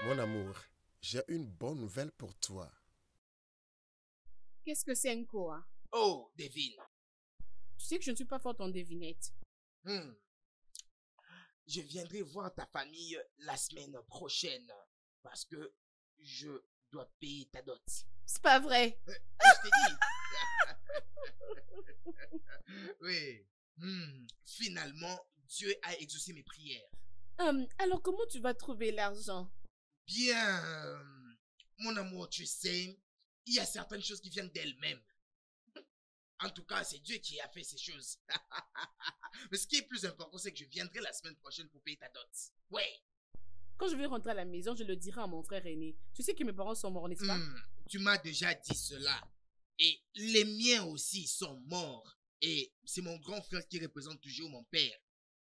Mon amour, j'ai une bonne nouvelle pour toi. Qu'est-ce que c'est un quoi? Oh, devine. Tu sais que je ne suis pas forte en devinette. Hmm. Je viendrai voir ta famille la semaine prochaine parce que je dois payer ta dot. C'est pas vrai. Je t'ai dit. Oui. Finalement, Dieu a exaucé mes prières. Alors comment tu vas trouver l'argent? Bien, mon amour, tu sais, il y a certaines choses qui viennent d'elles-mêmes. En tout cas, c'est Dieu qui a fait ces choses. Mais ce qui est plus important, c'est que je viendrai la semaine prochaine pour payer ta dot. Ouais. Quand je vais rentrer à la maison, je le dirai à mon frère aîné. Tu sais que mes parents sont morts, n'est-ce pas? Tu m'as déjà dit cela. Et les miens aussi sont morts. Et c'est mon grand frère qui représente toujours mon père.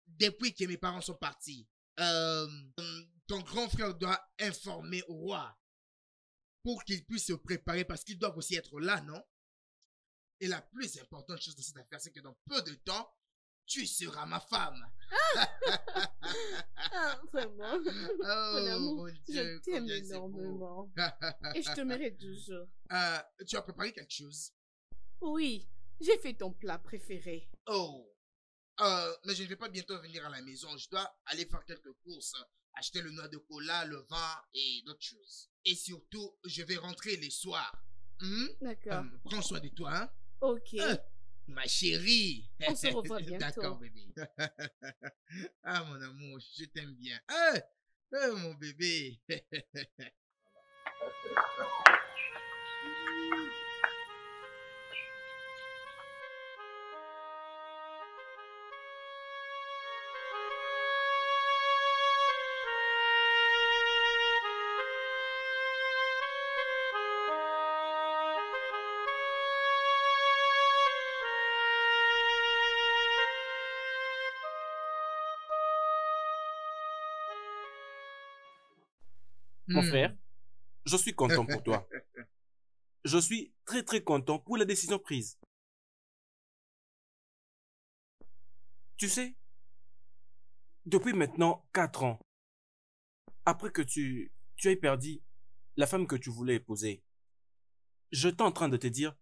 Depuis que mes parents sont partis, ton grand frère doit informer au roi pour qu'il puisse se préparer parce qu'ils doivent aussi être là, non? Et la plus importante chose de cette affaire, c'est que dans peu de temps, tu seras ma femme. Ah, vraiment. Mon amour, mon je Dieu, t'aime combien c'est beau. énormément. Et je te mérite toujours. Tu as préparé quelque chose? Oui, j'ai fait ton plat préféré. Oh, mais je ne vais pas bientôt venir à la maison. Je dois aller faire quelques courses, acheter le noix de cola, le vin et d'autres choses. Et surtout, je vais rentrer les soirs. D'accord. Prends soin de toi, hein? Ok. Ma chérie. On se revoit bientôt. D'accord, bébé. Ah, mon amour, je t'aime bien. Mon bébé. Mon frère, je suis content pour toi. Je suis très très content pour la décision prise. Tu sais, depuis maintenant 4 ans, après que tu aies perdu la femme que tu voulais épouser, j'étais en train de te dire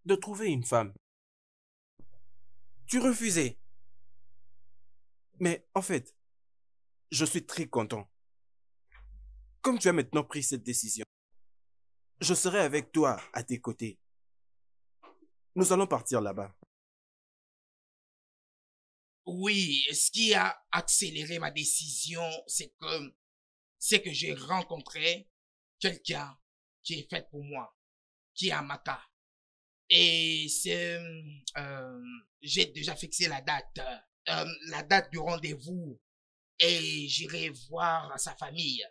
de trouver une femme. Tu refusais. Mais en fait, je suis très content. Comme tu as maintenant pris cette décision, je serai avec toi à tes côtés. Nous allons partir là-bas. Oui, ce qui a accéléré ma décision, c'est que j'ai rencontré quelqu'un qui est fait pour moi, qui est à Maka. Et j'ai déjà fixé la date du rendez-vous, et j'irai voir sa famille.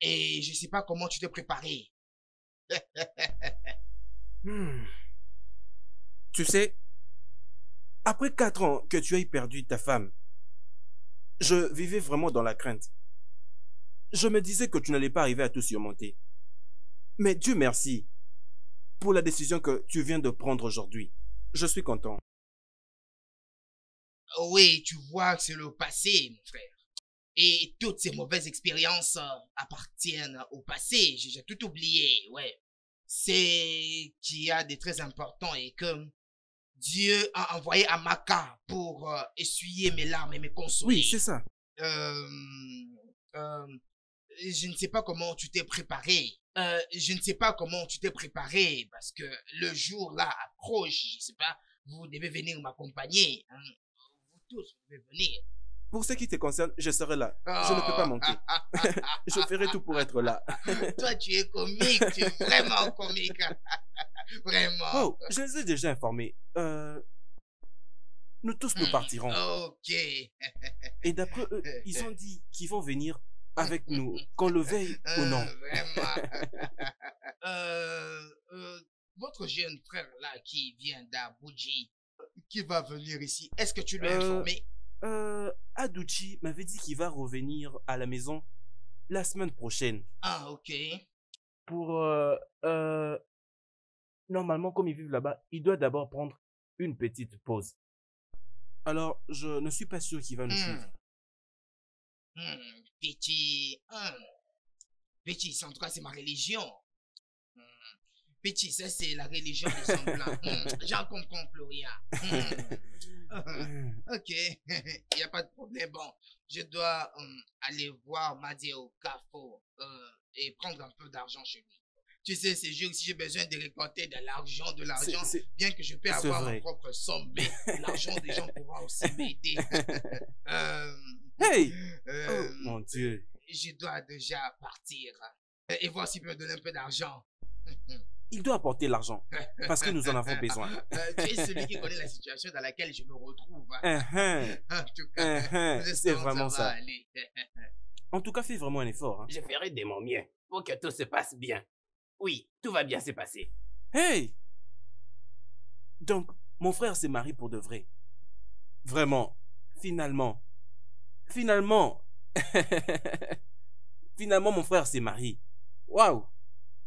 Et je sais pas comment tu t'es préparé. Tu sais, après 4 ans que tu aies perdu ta femme, je vivais vraiment dans la crainte. Je me disais que tu n'allais pas arriver à tout surmonter. Mais Dieu merci pour la décision que tu viens de prendre aujourd'hui. Je suis content. Oui, tu vois, c'est le passé, mon frère. Et toutes ces mauvaises expériences appartiennent au passé. J'ai tout oublié, ouais. C'est qu'il y a des très importants et que Dieu a envoyé Amaka pour essuyer mes larmes et me consoler. Oui, c'est ça. Euh, euh, je ne sais pas comment tu t'es préparé. Je ne sais pas comment tu t'es préparé parce que le jour là approche. Je ne sais pas, vous devez venir m'accompagner, hein. Vous tous, vous devez venir. Pour ce qui te concerne, je serai là. Je ne peux pas manquer. Je ferai tout pour être là. Toi, tu es comique, tu es vraiment comique. Vraiment. Oh, je les ai déjà informés. Nous tous nous partirons. Ok. Et d'après eux, ils ont dit qu'ils vont venir avec nous, qu'on le veuille ou non. Vraiment. Votre jeune frère là qui vient d'Abuja, qui va venir ici, est-ce que tu lui as informé? Aduchi m'avait dit qu'il va revenir à la maison la semaine prochaine. Ah, ok. Pour... normalement, comme ils vivent là-bas, il doit d'abord prendre une petite pause. Alors, je ne suis pas sûr qu'il va nous suivre. Petit. Petit, en tout cas, c'est ma religion. Petit, ça, c'est la religion des semblants. J'en comprends plus rien. Ok, il n'y a pas de problème. Bon, je dois aller voir Madi au Carrefour et prendre un peu d'argent chez lui. Tu sais, ces jours, si j'ai besoin de récolter de l'argent, bien que je peux avoir ma propre somme, mais l'argent des gens pourra aussi m'aider. Hey! Oh, mon Dieu. Je dois déjà partir et voir s'il peut me donner un peu d'argent. Il doit apporter l'argent parce que nous en avons besoin. Tu es celui qui connaît la situation dans laquelle je me retrouve. En tout cas, c'est vraiment ça. Aller. En tout cas, fais vraiment un effort. Hein. Je ferai de mon mieux pour que tout se passe bien. Oui, tout va bien se passer. Hey! Donc, mon frère s'est marié pour de vrai. Vraiment. Finalement. Finalement, mon frère s'est marié. Waouh!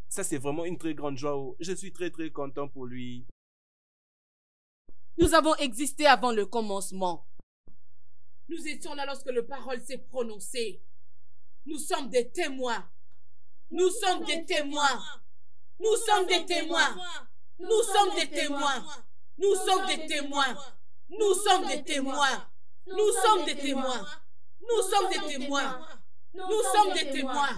Ça, c'est vraiment une très grande joie. Je suis très, très content pour lui. Nous avons existé avant le commencement. Nous étions là lorsque la parole s'est prononcée. Nous sommes des témoins. Nous sommes des témoins. Nous sommes des témoins. Nous sommes des témoins. Nous sommes des témoins. Nous sommes des témoins. Nous sommes des témoins. Nous sommes des témoins. Nous sommes des témoins.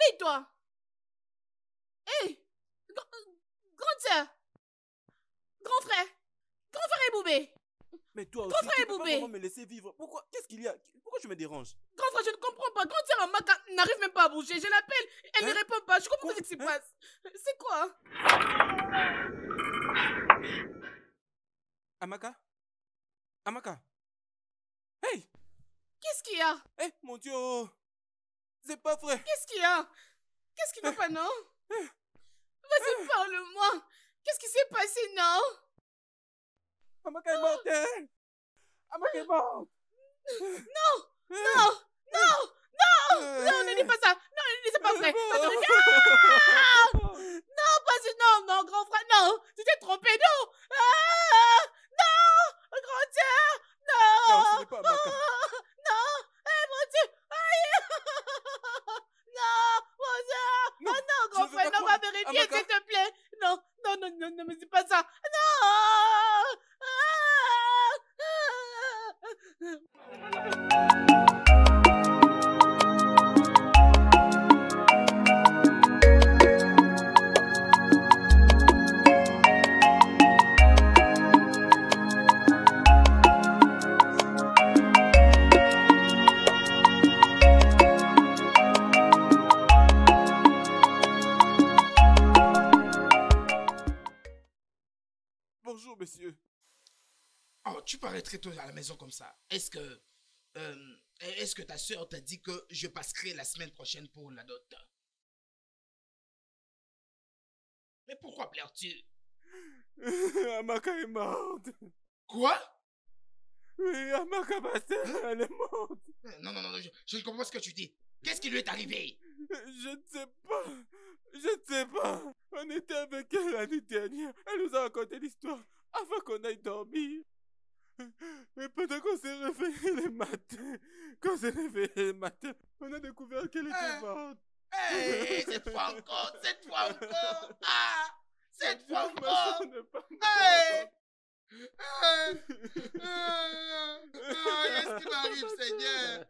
Réveille-toi. Hé, grande sœur, grand frère Eboubé. Mais toi aussi, Grand frère tu peux pas Eboubé. vraiment me laisser vivre. Pourquoi? Qu'est-ce qu'il y a? Pourquoi tu me déranges? Grand frère, je ne comprends pas. Grande sœur Amaka n'arrive même pas à bouger. Je l'appelle, elle ne répond pas. Je comprends pas ce qui se passe. C'est quoi? Amaka? Hey! Qu'est-ce qu'il y a? Eh, mon Dieu! C'est pas vrai! Qu'est-ce qu'il y a? Qu'est-ce qui va pas, non? Vas-y, parle-moi. Qu'est-ce qui s'est passé, non? Amaka est morte! Amaka est morte! Non, ne dis pas ça. Non, c'est pas vrai. Non, grand frère, non. Tu t'es trompé, non. Non, grand sœur, non. Non, ce n'est pas Amaka. Non, mon Dieu. Aïe. Non, mon sœur. Non, Non, grand je veux frère, pas non, va croire. vérifier, Amaka. s'il te plaît. Non, mais c'est pas ça. Non. Bonjour, monsieur. Oh, tu parais très tôt à la maison comme ça. Est-ce que ta soeur t'a dit que je passerai la semaine prochaine pour la dot? Mais pourquoi pleures-tu? Amaka est morte. Quoi? Oui, Amaka, ma sœur, elle est morte. Non, je ne comprends pas ce que tu dis. Qu'est-ce qui lui est arrivé? Je ne sais pas. Je ne sais pas. On était avec elle l'année dernière. Elle nous a raconté l'histoire avant qu'on aille dormir. Mais pendant qu'on s'est réveillé le matin, on a découvert qu'elle était morte. Hey, cette fois encore. Ah, cette fois Ma encore. sœur n'est pas morte. Hey. Qu'est-ce qui m'arrive, Seigneur?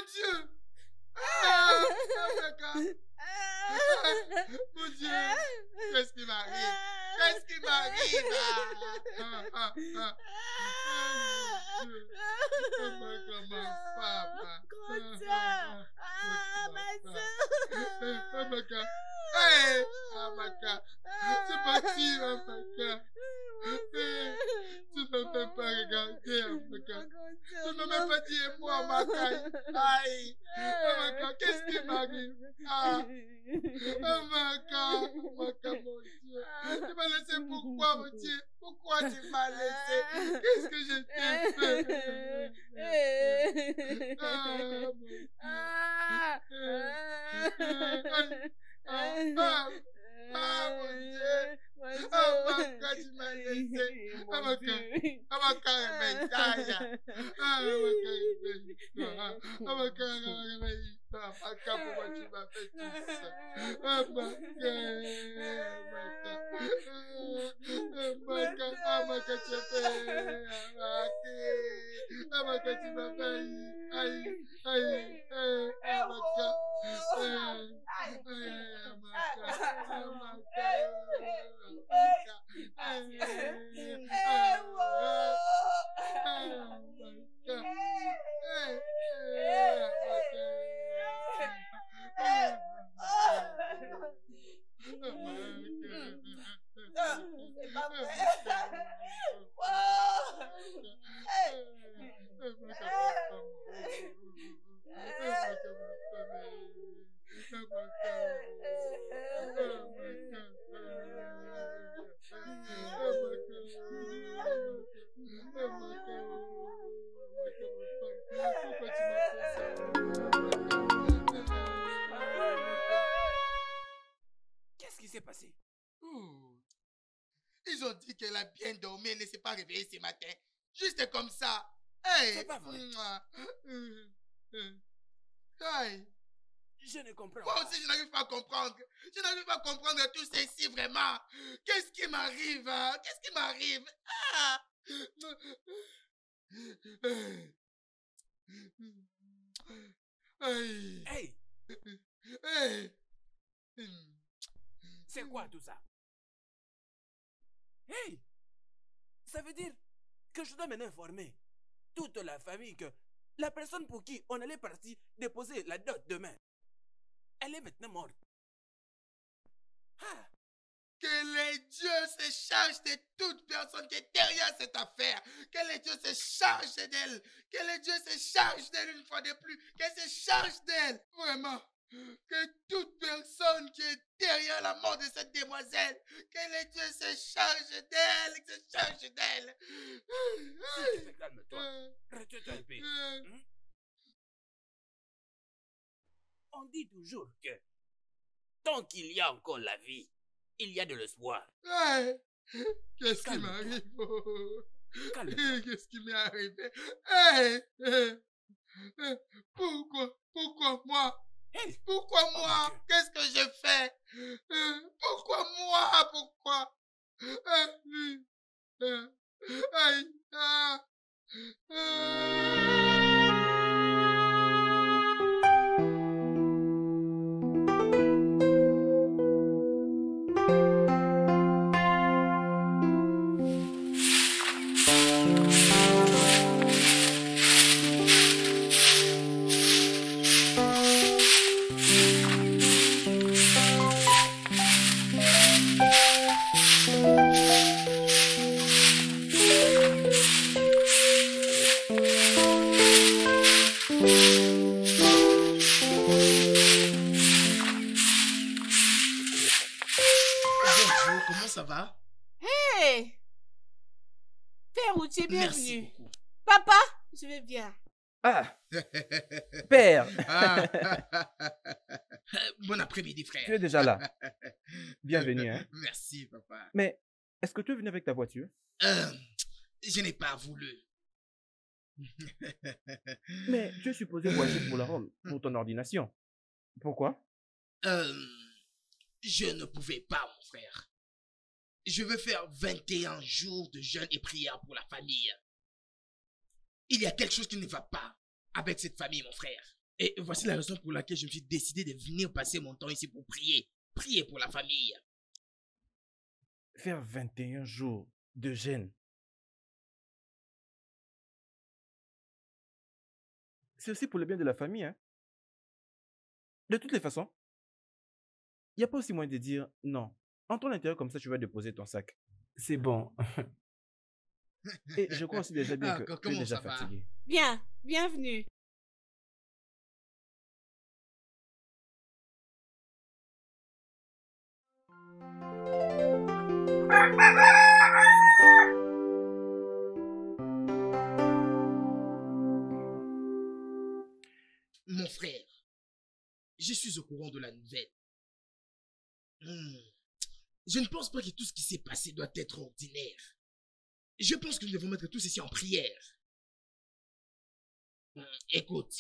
Mon Dieu! Ah, Amaka! Mon Dieu! Qu'est-ce qui m'arrive? Qu'est-ce qui m'arrive? Amaka, ma femme! Amaka! Hey! Amaka! C'est parti, Amaka! Tu ne me fais pas regarder, Amaka. Tu ne m'as même pas dit un mot, Amaka. Aïe. Amaka, qu'est-ce qui m'arrive? Ah. Amaka, Amaka, mon Dieu. Tu m'as laissé pourquoi, mon Dieu? Pourquoi tu m'as laissé? Qu'est-ce que je t'ai fait? Mon Dieu. Amaka, tu m'as laissé. Amaka, Amaka, réveille-toi. Amaka, réveille-toi. Amaka, réveille-toi. Amaka, pourquoi tu m'as fait tout ça? Amaka, Amaka, tu as fait. Amaka, tu m'as fait. Aïe, aïe, Amaka. Qu'est-ce qui s'est passé? Ils ont dit qu'elle a bien dormi et ne s'est pas réveillée ce matin. Juste comme ça. Hey. C'est pas vrai. Hey. Je ne comprends Moi pas. aussi, je n'arrive pas à comprendre. Je n'arrive pas à comprendre tout ceci, vraiment. Qu'est-ce qui m'arrive? Hein? Qu'est-ce qui m'arrive? Ah. Hey. Hey, Hey. c'est quoi tout ça? Hey, ça veut dire que je dois maintenant informer toute la famille que la personne pour qui on allait partir déposer la dot demain, elle est maintenant morte. Ah, Que les dieux se chargent de toute personne qui est derrière cette affaire. Que les dieux se chargent d'elle. Que les dieux se chargent d'elle une fois de plus. Qu'elle se charge d'elle. Vraiment. Que toute personne qui est derrière la mort de cette demoiselle, que les dieux se chargent d'elle. Se chargent d'elle. s'il te plaît, calme-toi. Retiens-toi un peu. Hein? On dit toujours que tant qu'il y a encore la vie, il y a de l'espoir. Hey, qu'est-ce qui Calme-toi. m'arrive? Oh. Calme-toi. Qu'est-ce qui m'est arrivé? Hey, pourquoi moi? Hey, Pourquoi Oh, moi? mon Dieu. Qu'est-ce que j'ai fait? Pourquoi moi? Pourquoi? Aïe, ah, Bonjour, comment ça va? Hey! Père Routier, Merci bienvenue. beaucoup. Papa, je vais bien. Ah, père, Ah. Bon après-midi, frère. tu es déjà là. Bienvenue, hein. Merci, papa. Mais est-ce que tu es venu avec ta voiture? Je n'ai pas voulu. Mais tu es supposé voyager pour la Rome, pour ton ordination. Pourquoi? Je ne pouvais pas, mon frère. Je veux faire 21 jours de jeûne et prière pour la famille. Il y a quelque chose qui ne va pas avec cette famille, mon frère. Et voici la raison pour laquelle je me suis décidé de venir passer mon temps ici pour prier. Prier pour la famille. Faire 21 jours de jeûne. C'est aussi pour le bien de la famille, hein. De toutes les façons, il n'y a pas aussi moyen de dire non. Entre à l'intérieur comme ça, tu vas déposer ton sac. C'est bon. Et je crois aussi déjà bien Ah, que tu es comment déjà ça va? fatigué. Bien, bienvenue. Mon frère, je suis au courant de la nouvelle. Je ne pense pas que tout ce qui s'est passé doit être ordinaire. Je pense que nous devons mettre tout ceci en prière. Écoute,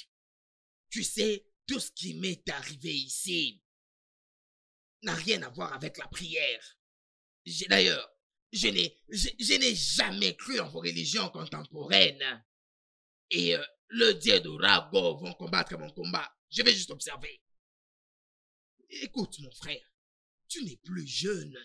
tu sais, tout ce qui m'est arrivé ici n'a rien à voir avec la prière. D'ailleurs, je n'ai jamais cru en vos religions contemporaines. Et le dieu d'Urago vont combattre mon combat. Je vais juste observer. Écoute, mon frère, tu n'es plus jeune.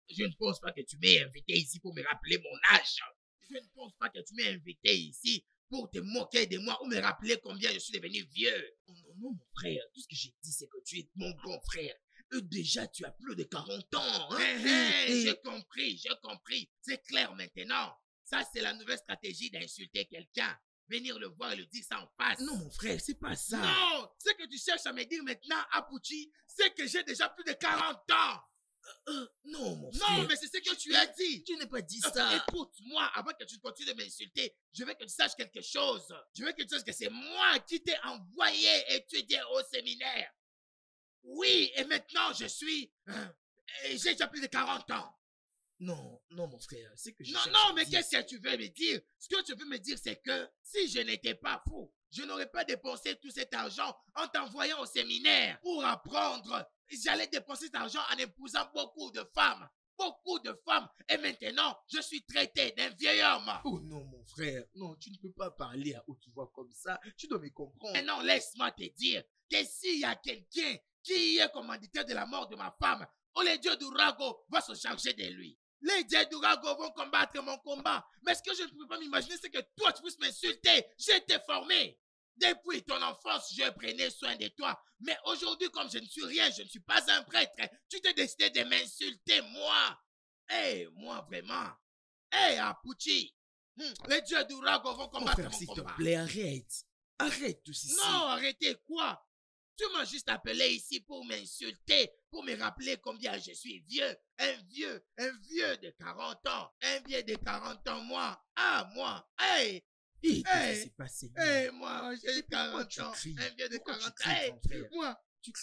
Je ne pense pas que tu m'aies invité ici pour me rappeler mon âge. Je ne pense pas que tu m'aies invité ici pour te moquer de moi ou me rappeler combien je suis devenu vieux. Non, non, mon frère, tout ce que j'ai dit, c'est que tu es mon grand frère. Déjà, tu as plus de 40 ans. Hein? J'ai compris. C'est clair maintenant. Ça, c'est la nouvelle stratégie d'insulter quelqu'un. Venir le voir et lui dire ça en face. Non, mon frère, c'est pas ça. Non, ce que tu cherches à me dire maintenant, Apuchi, c'est que j'ai déjà plus de 40 ans. Non, mon frère. Non, mais c'est ce que tu as dit. Tu n'as pas dit ça. Écoute-moi, avant que tu continues de m'insulter, je veux que tu saches quelque chose. Je veux que tu saches que c'est moi qui t'ai envoyé étudier au séminaire. Oui, et maintenant j'ai déjà plus de 40 ans. Non, mon frère, c'est que je cherche à mais qu'est-ce que tu veux me dire? Ce que tu veux me dire, c'est que si je n'étais pas fou, je n'aurais pas dépensé tout cet argent en t'envoyant au séminaire pour apprendre. J'allais dépenser cet argent en épousant beaucoup de femmes. Et maintenant, je suis traité d'un vieil homme. Oh non, mon frère. Non, tu ne peux pas parler à haute voix comme ça. Tu dois me comprendre. Mais non, laisse-moi te dire que s'il y a quelqu'un qui est commanditaire de la mort de ma femme, les dieux d'Urago vont se charger de lui. Les dieux d'Urago vont combattre mon combat. Mais ce que je ne peux pas m'imaginer, c'est que toi, tu puisses m'insulter. J'ai été formé. Depuis ton enfance, je prenais soin de toi. Mais aujourd'hui, comme je ne suis rien, je ne suis pas un prêtre, tu t'es décidé de m'insulter, moi. Moi, vraiment. Apuchi. Les dieux d'Urago vont combattre mon combat. S'il te plaît, arrête. Arrête tout ceci. Non, arrêtez quoi? Tu m'as juste appelé ici pour m'insulter, pour me rappeler combien je suis vieux. Un vieux de 40 ans. Un vieux de 40 ans, moi. Moi. Qu'est-ce qui s'est passé? Moi, j'ai 40 ans. Un vieux de 40 ans. Moi,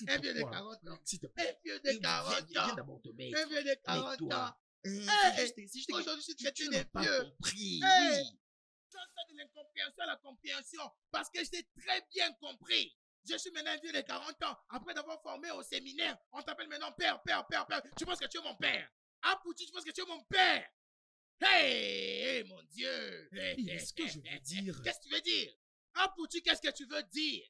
un vieux de 40 ans. Un vieux de 40 ans. Viens d'abord te mettre. Un vieux de 40 ans. Aujourd'hui, je suis traité de vieux. Oui. Ça fait de l'incompréhension à la compréhension. Parce que j'ai très bien compris. Je suis maintenant un vieux de 40 ans. Après d'avoir formé au séminaire, on t'appelle maintenant père. Tu penses que tu es mon père? Apuchi, tu penses que tu es mon père? Mon Dieu. Qu'est-ce que je veux dire? Qu'est-ce que tu veux dire? Apuchi, qu'est-ce que tu veux dire?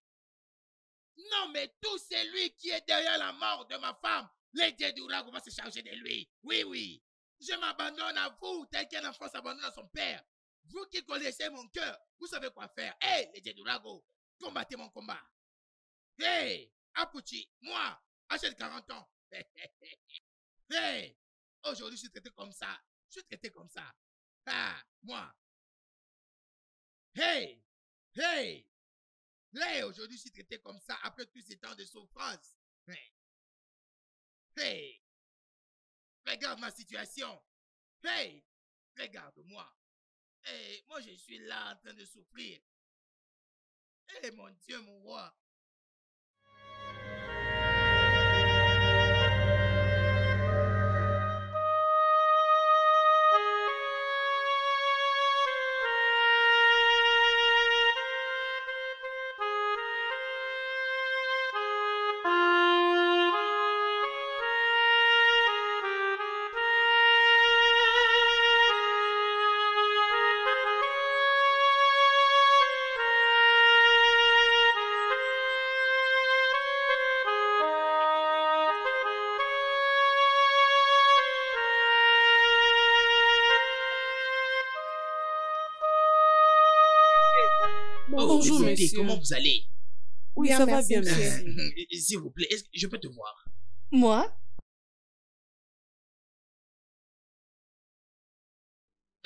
Non, mais tout c'est lui qui est derrière la mort de ma femme. Les dieux d'Urago vont se charger de lui. Oui. Je m'abandonne à vous, tel qu'un enfant s'abandonne à son père. Vous qui connaissez mon cœur, vous savez quoi faire. Les dieux d'Urago, combattez mon combat. Apuchi, moi, j'ai 40 ans. Aujourd'hui, je suis traité comme ça. Moi. Aujourd'hui, je suis traité comme ça après tous ces temps de souffrance. Regarde ma situation. Regarde-moi. Moi, je suis là en train de souffrir. Mon Dieu, mon roi. Bonjour, écoutez, monsieur. comment vous allez? Oui, Bien, ça va merci, bien, monsieur. monsieur. S'il vous plaît, est-ce que je peux te voir? Moi?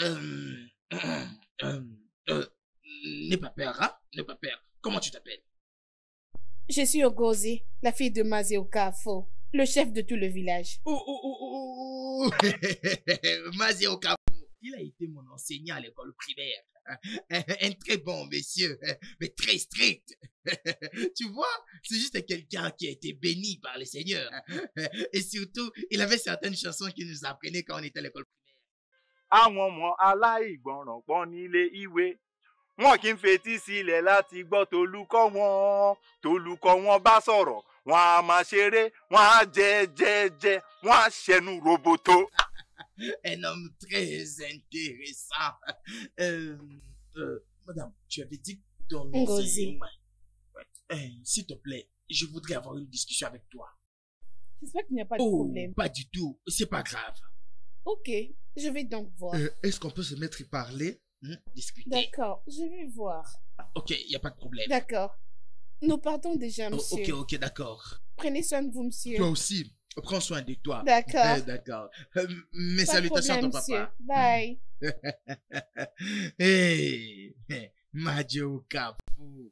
Euh, euh, euh, N'aie pas peur, hein? N'aie pas peur. Comment tu t'appelles? Je suis Ogozi, la fille de Mazio Kafo, le chef de tout le village. Mazio Kapo. Il a été mon enseignant à l'école primaire. Un très bon monsieur, mais très strict. Tu vois, c'est juste quelqu'un qui a été béni par le Seigneur. Et surtout, il avait certaines chansons qu'il nous apprenait quand on était à l'école primaire. Àwọn ọmọ aláìgbọràn pọ̀ nílé ìwé wọn kì í fetí sílẹ̀ láti gbọ́ tolùkọ́ wọn bá sọ̀rọ̀ wọn á máa ṣeré wọn á jẹ wọn á ṣẹnu roboto. Un homme très intéressant. Madame, tu avais dit ton nom Ngozi. s'il te plaît, je voudrais avoir une discussion avec toi. J'espère qu'il n'y a pas de Oh, problème. pas du tout, c'est pas grave. Ok, je vais donc voir. Est-ce qu'on peut se mettre et parler? Discuter. D'accord, je vais voir. Ok, il n'y a pas de problème. D'accord. Nous partons déjà, Oh, monsieur. ok, d'accord. Prenez soin de vous, monsieur. Toi aussi. Prends soin de toi. D'accord. D'accord. Mes Pas de salutations problème, à ton monsieur. papa. Bye. Hey, Majo Kafu.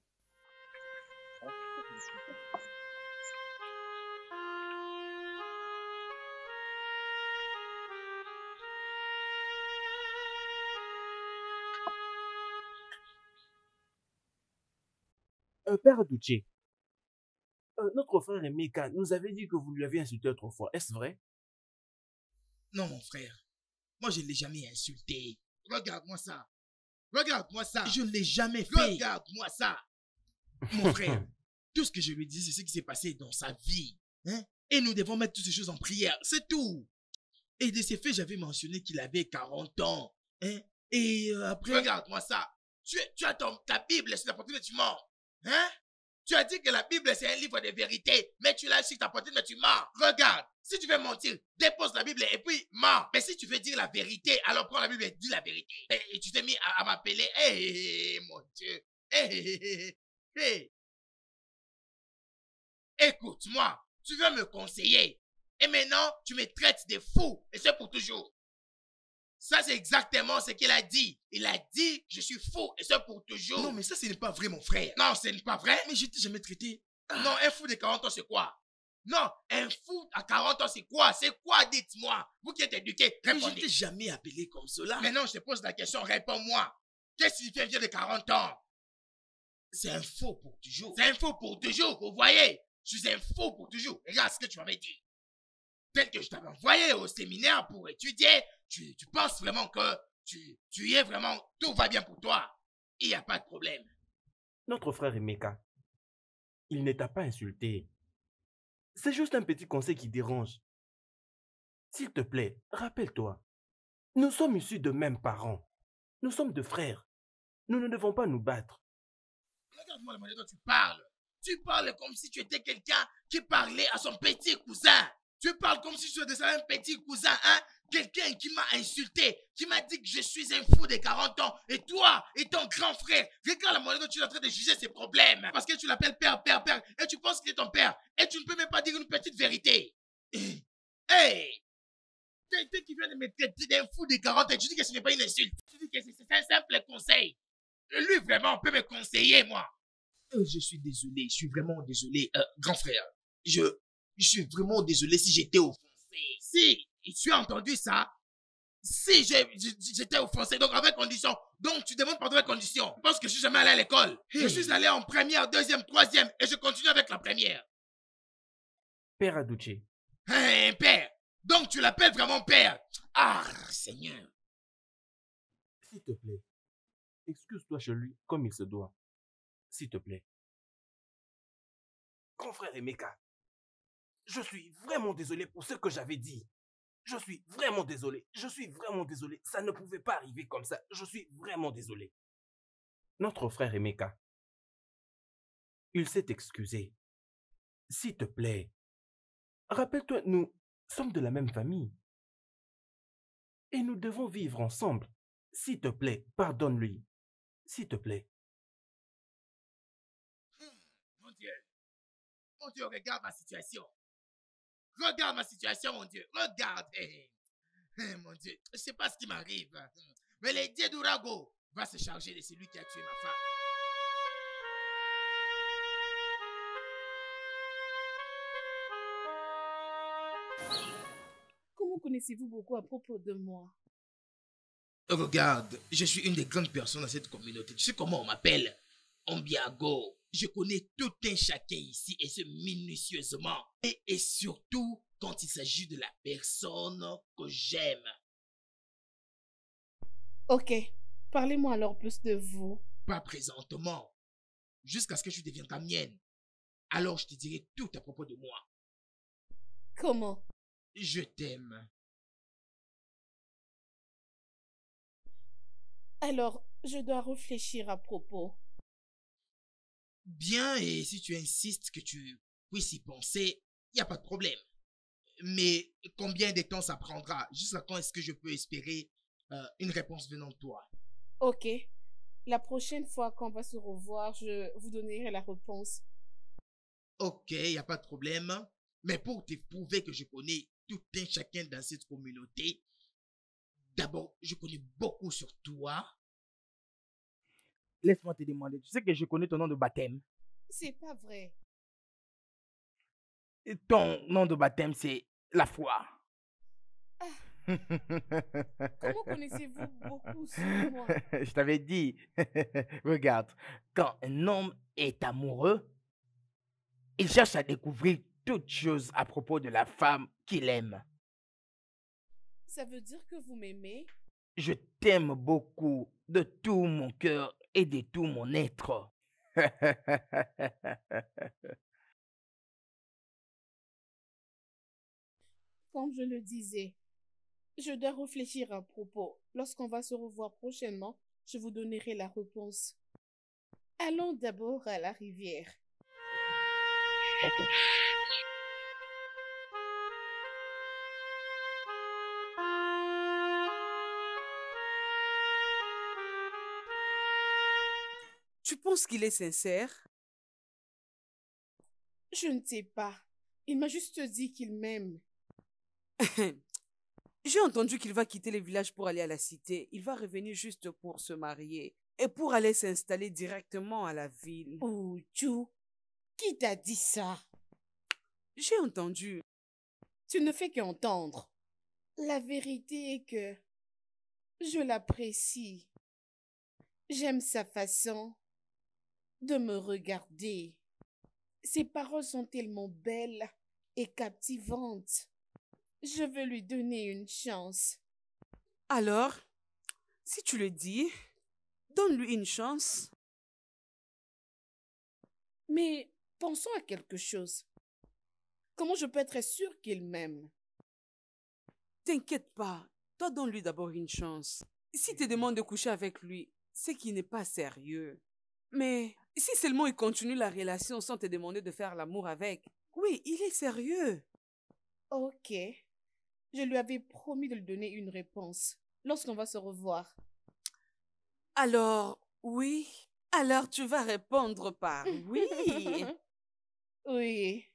Père Adouché, notre frère Emeka nous avait dit que vous lui aviez insulté autrefois. Est-ce vrai? Non, mon frère. Moi, je ne l'ai jamais insulté. Regarde-moi ça. Regarde-moi ça. Je ne l'ai jamais fait. Regarde-moi ça. Mon frère, tout ce que je lui dis, c'est ce qui s'est passé dans sa vie. Hein? Et nous devons mettre toutes ces choses en prière. C'est tout. Et de ces faits, j'avais mentionné qu'il avait 40 ans. Hein? Et après... Regarde-moi ça. Tu as ta Bible sur la poitrine et tu mens. Hein? Tu as dit que la Bible, c'est un livre de vérité. Mais tu l'as sur ta poitrine, mais tu mens. Regarde. Si tu veux mentir, dépose la Bible et puis mens. Mais si tu veux dire la vérité, alors prends la Bible et dis la vérité. Et tu t'es mis à m'appeler. Hé, mon Dieu. Hé. Écoute-moi. Tu veux me conseiller. Et maintenant, tu me traites de fou. Et c'est pour toujours. Ça, c'est exactement ce qu'il a dit. Il a dit, je suis fou et c'est pour toujours. Non, mais ça, ce n'est pas vrai, mon frère. Non, ce n'est pas vrai. Mais je t'ai jamais traité. Non, un fou de 40 ans, c'est quoi? Non, un fou à 40 ans, c'est quoi? C'est quoi, dites-moi? Vous qui êtes éduqué, répondez. Mais je t'ai jamais appelé comme cela. Mais non, je te pose la question, réponds-moi. Qu'est-ce qui signifie un vieux de 40 ans? C'est un faux pour toujours. C'est un faux pour toujours, vous voyez? Je suis un faux pour toujours. Regarde ce que tu m'avais dit. Tel que je t'avais envoyé au séminaire pour étudier, tu penses vraiment que tu es vraiment, tout va bien pour toi. Il n'y a pas de problème. Notre frère Emeka, il ne t'a pas insulté. C'est juste un petit conseil qui dérange. S'il te plaît, rappelle-toi. Nous sommes issus de mêmes parents. Nous sommes de frères. Nous ne devons pas nous battre. Regarde-moi la manière dont tu parles. Tu parles comme si tu étais quelqu'un qui parlait à son petit cousin. Tu parles comme si tu étais un petit cousin, hein? Quelqu'un qui m'a insulté, qui m'a dit que je suis un fou de 40 ans. Et toi, et ton grand frère, regarde la manière dont tu es en train de juger ses problèmes. Parce que tu l'appelles père. Et tu penses qu'il est ton père. Et tu ne peux même pas dire une petite vérité. Hey! Quelqu'un qui vient de me traiter d'un fou de 40 ans, tu dis que ce n'est pas une insulte. Tu dis que c'est un simple conseil. Lui, vraiment, peut me conseiller, moi. Je suis désolé, je suis vraiment désolé. Grand frère, je suis vraiment désolé si j'étais offensé. Si tu as entendu ça, si j'étais offensé, donc avec condition. Donc tu demandes pardon avec condition. Parce que je suis jamais allé à l'école. Je suis allé en première, deuxième, troisième, et je continue avec la première. Père Adouché. Hein, père. Donc tu l'appelles vraiment père. Ah, Seigneur. S'il te plaît, excuse-toi chez lui comme il se doit. S'il te plaît. Grand frère Emeka, je suis vraiment désolé pour ce que j'avais dit. Je suis vraiment désolé. Ça ne pouvait pas arriver comme ça. Je suis vraiment désolé. Notre frère Emeka, il s'est excusé. S'il te plaît, rappelle-toi, nous sommes de la même famille. Et nous devons vivre ensemble. S'il te plaît, pardonne-lui. S'il te plaît. Mon Dieu, regarde ma situation. Regarde ma situation, mon Dieu. Regarde. Mon Dieu, je ne sais pas ce qui m'arrive. Mais les dieux d'Urago va se charger de celui qui a tué ma femme. Comment connaissez-vous beaucoup à propos de moi? Regarde, je suis une des grandes personnes dans cette communauté. Tu sais comment on m'appelle? Ombiago. Je connais tout un chacun ici et ce minutieusement. Et surtout quand il s'agit de la personne que j'aime. Ok, parlez-moi alors plus de vous. Pas présentement. Jusqu'à ce que tu deviennes ta mienne. Alors je te dirai tout à propos de moi. Comment? Je t'aime. Alors, je dois réfléchir à propos. Bien, et si tu insistes que tu puisses y penser, il n'y a pas de problème. Mais combien de temps ça prendra? Jusqu'à quand est-ce que je peux espérer une réponse venant de toi? Ok, la prochaine fois qu'on va se revoir, je vous donnerai la réponse. Ok, il n'y a pas de problème. Mais pour te prouver que je connais tout un chacun dans cette communauté, d'abord, je connais beaucoup sur toi. Laisse-moi te demander, tu sais que je connais ton nom de baptême. C'est pas vrai. Et ton nom de baptême, c'est la foi. Comment connaissez-vous beaucoup sur moi? Je t'avais dit, regarde, quand un homme est amoureux, il cherche à découvrir toutes choses à propos de la femme qu'il aime. Ça veut dire que vous m'aimez? Je t'aime beaucoup de tout mon cœur et de tout mon être. Comme je le disais, je dois réfléchir à propos. Lorsqu'on va se revoir prochainement, je vous donnerai la réponse. Allons d'abord à la rivière. Tu penses qu'il est sincère? Je ne sais pas. Il m'a juste dit qu'il m'aime. J'ai entendu qu'il va quitter le village pour aller à la cité. Il va revenir juste pour se marier et pour aller s'installer directement à la ville. Oh, Chou, qui t'a dit ça? J'ai entendu. Tu ne fais qu'entendre. La vérité est que je l'apprécie. J'aime sa façon de me regarder. Ses paroles sont tellement belles et captivantes. Je veux lui donner une chance. Alors, si tu le dis, donne-lui une chance. Mais pensons à quelque chose. Comment je peux être sûre qu'il m'aime? T'inquiète pas, toi donne-lui d'abord une chance. Si te demande de coucher avec lui, c'est qu'il n'est pas sérieux. Mais si seulement il continue la relation sans te demander de faire l'amour avec, oui, il est sérieux. Ok. Je lui avais promis de lui donner une réponse lorsqu'on va se revoir. Alors, oui. Alors tu vas répondre par oui. Oui.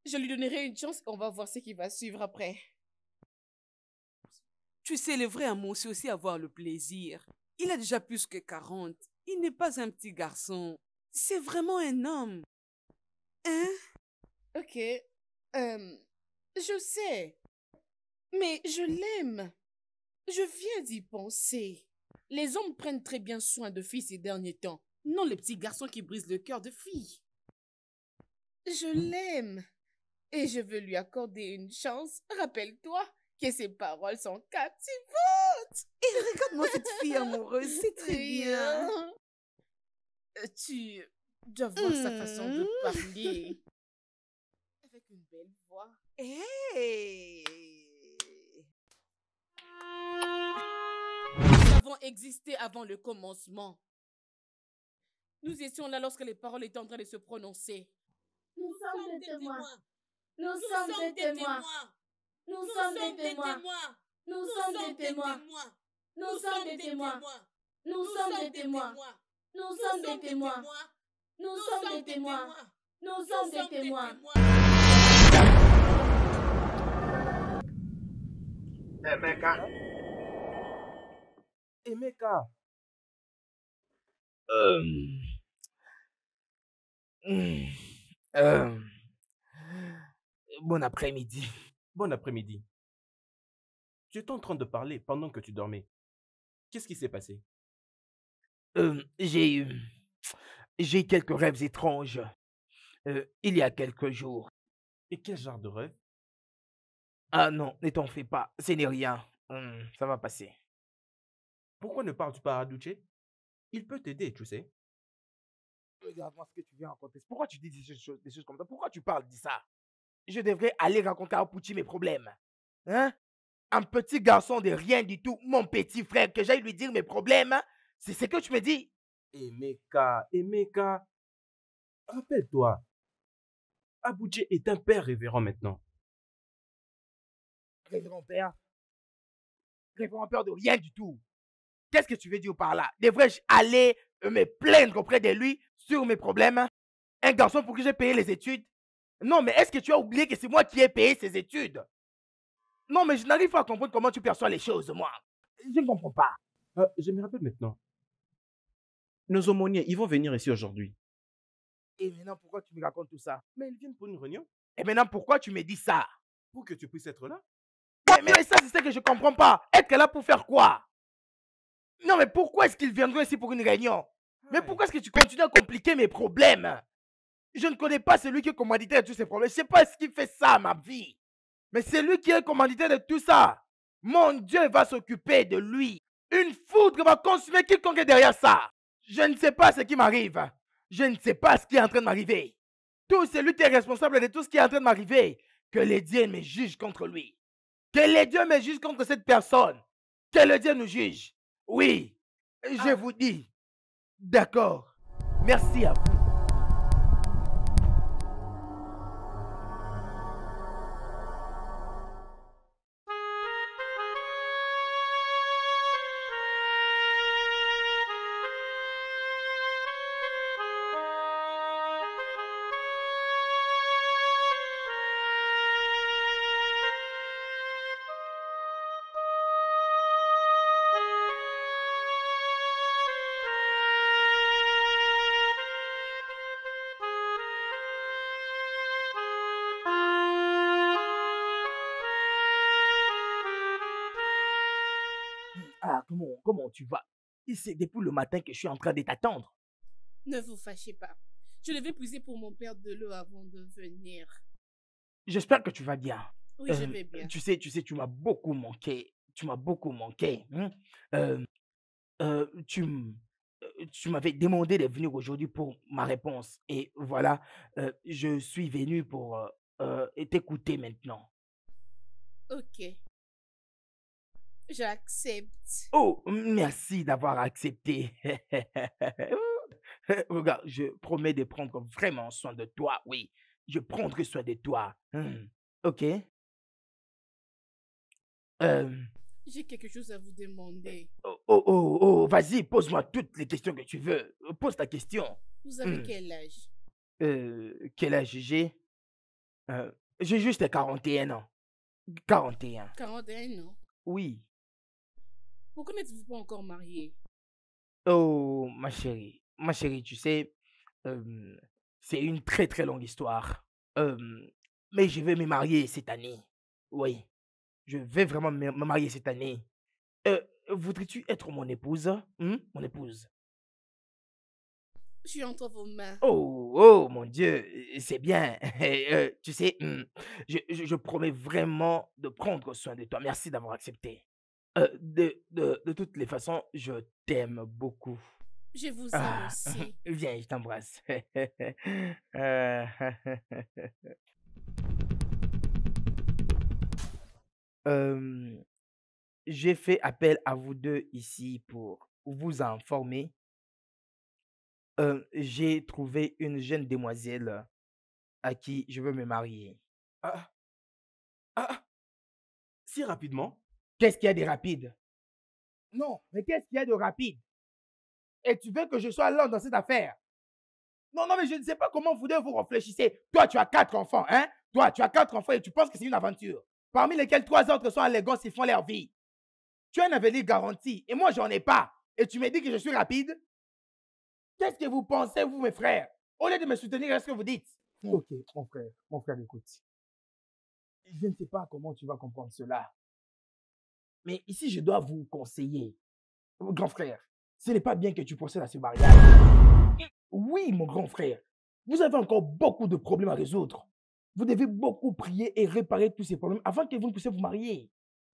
Je lui donnerai une chance et on va voir ce qui va suivre après. Tu sais, le vrai amour, c'est aussi avoir le plaisir. Il a déjà plus que 40. Il n'est pas un petit garçon. C'est vraiment un homme. Hein? Ok. Je sais. Mais je l'aime. Je viens d'y penser. Les hommes prennent très bien soin de filles ces derniers temps. Non les petits garçons qui brisent le cœur de filles. Je l'aime. Et je veux lui accorder une chance. Rappelle-toi que ses paroles sont captivantes. Et regarde-moi cette fille amoureuse, c'est très bien. Tu dois voir sa façon de parler. Avec une belle voix. Hey! Nous avons existé avant le commencement. Nous étions là lorsque les paroles étaient en train de se prononcer. Nous sommes des témoins. Nous sommes des témoins. Nous sommes des témoins. Nous sommes des témoins. Nous sommes des témoins. Nous sommes des témoins. Nous sommes des témoins. Nous sommes des témoins. Nous sommes des témoins. Emeka. Emeka. Bon après-midi. Bon après-midi. Tu étais en train de parler pendant que tu dormais. Qu'est-ce qui s'est passé? J'ai eu quelques rêves étranges il y a quelques jours. Et quel genre de rêve? Ah non, ne t'en fais pas, ce n'est rien. Ça va passer. Pourquoi ne parles-tu pas à Aduche? Il peut t'aider, tu sais. Regarde-moi ce que tu viens raconter. Pourquoi tu dis des choses comme ça? Pourquoi tu parles de ça? Je devrais aller raconter à Pouchi mes problèmes. Hein? Un petit garçon de rien du tout, mon petit frère, que j'aille lui dire mes problèmes, hein? C'est ce que tu me dis? Emeka, rappelle-toi, Abuche est un père révérend maintenant. Révérend père? Révérend père de rien du tout. Qu'est-ce que tu veux dire par là? Devrais-je aller me plaindre auprès de lui sur mes problèmes? Un garçon pour qui j'ai payé les études? Non, mais est-ce que tu as oublié que c'est moi qui ai payé ses études? Non, mais je n'arrive pas à comprendre comment tu perçois les choses, moi. Je ne comprends pas. Je me rappelle maintenant. Nos aumôniers, ils vont venir ici aujourd'hui. Et maintenant, pourquoi tu me racontes tout ça? Mais ils viennent pour une réunion. Et maintenant, pourquoi tu me dis ça? Pour que tu puisses être là. Mais ça, c'est ce que je comprends pas. Être là pour faire quoi? Non, mais pourquoi est-ce qu'ils viendront ici pour une réunion? Mais pourquoi est-ce que tu continues à compliquer mes problèmes? Je ne connais pas celui qui est commanditaire de tous ces problèmes. Je ne sais pas ce qui fait ça, ma vie. Mais c'est lui qui est commanditaire de tout ça. Mon Dieu va s'occuper de lui. Une foudre va consumer quiconque est derrière ça. Je ne sais pas ce qui m'arrive. Je ne sais pas ce qui est en train de m'arriver. Tout celui qui est responsable de tout ce qui est en train de m'arriver, que les dieux me jugent contre lui. Que les dieux me jugent contre cette personne. Que le Dieu nous juge. Oui, je vous dis. D'accord. Merci à vous. Ah, comment tu vas? C'est depuis le matin que je suis en train de t'attendre. Ne vous fâchez pas. Je devais puiser pour mon père de l'eau avant de venir. J'espère que tu vas bien. Oui, je vais bien. Tu sais, tu m'as beaucoup manqué. Tu m'as beaucoup manqué. Tu m'avais demandé de venir aujourd'hui pour ma réponse. Et voilà, je suis venu pour t'écouter maintenant. Ok. J'accepte. Oh, merci d'avoir accepté. Regarde, je promets de prendre vraiment soin de toi. Oui, je prendrai soin de toi. Ok. J'ai quelque chose à vous demander. Vas-y, pose-moi toutes les questions que tu veux. Pose ta question. Vous avez quel âge? Quel âge j'ai? J'ai juste 41 ans. 41. 41 ans? Oui. Pourquoi n'êtes-vous pas encore marié? Oh, ma chérie, tu sais, c'est une très très longue histoire. Mais je vais me marier cette année. Oui, je vais vraiment me marier cette année. Voudrais-tu être mon épouse? Mon épouse. Je suis entre vos mains. Oh, mon Dieu, c'est bien. Tu sais, je promets vraiment de prendre soin de toi. Merci d'avoir accepté. De toutes les façons, je t'aime beaucoup. Je vous aime aussi. Viens, je t'embrasse. J'ai fait appel à vous deux ici pour vous informer. J'ai trouvé une jeune demoiselle à qui je veux me marier. Si rapidement? Qu'est-ce qu'il y a de rapide? Non, mais qu'est-ce qu'il y a de rapide? Et tu veux que je sois lent dans cette affaire? Non, mais je ne sais pas comment vous deux vous réfléchissez. Toi, tu as 4 enfants, hein? Toi, tu as 4 enfants et tu penses que c'est une aventure. Parmi lesquels 3 autres sont allégants s'ils font leur vie. Tu as un avenir garanti et moi, j'en ai pas. Et tu me dis que je suis rapide? Qu'est-ce que vous pensez, vous, mes frères? Au lieu de me soutenir, est-ce que vous dites? Ok, mon frère, écoute. Je ne sais pas comment tu vas comprendre cela. Mais ici, je dois vous conseiller. Grand frère, ce n'est pas bien que tu procèdes à ce mariage. Oui, mon grand frère, vous avez encore beaucoup de problèmes à résoudre. Vous devez beaucoup prier et réparer tous ces problèmes avant que vous ne puissiez vous marier.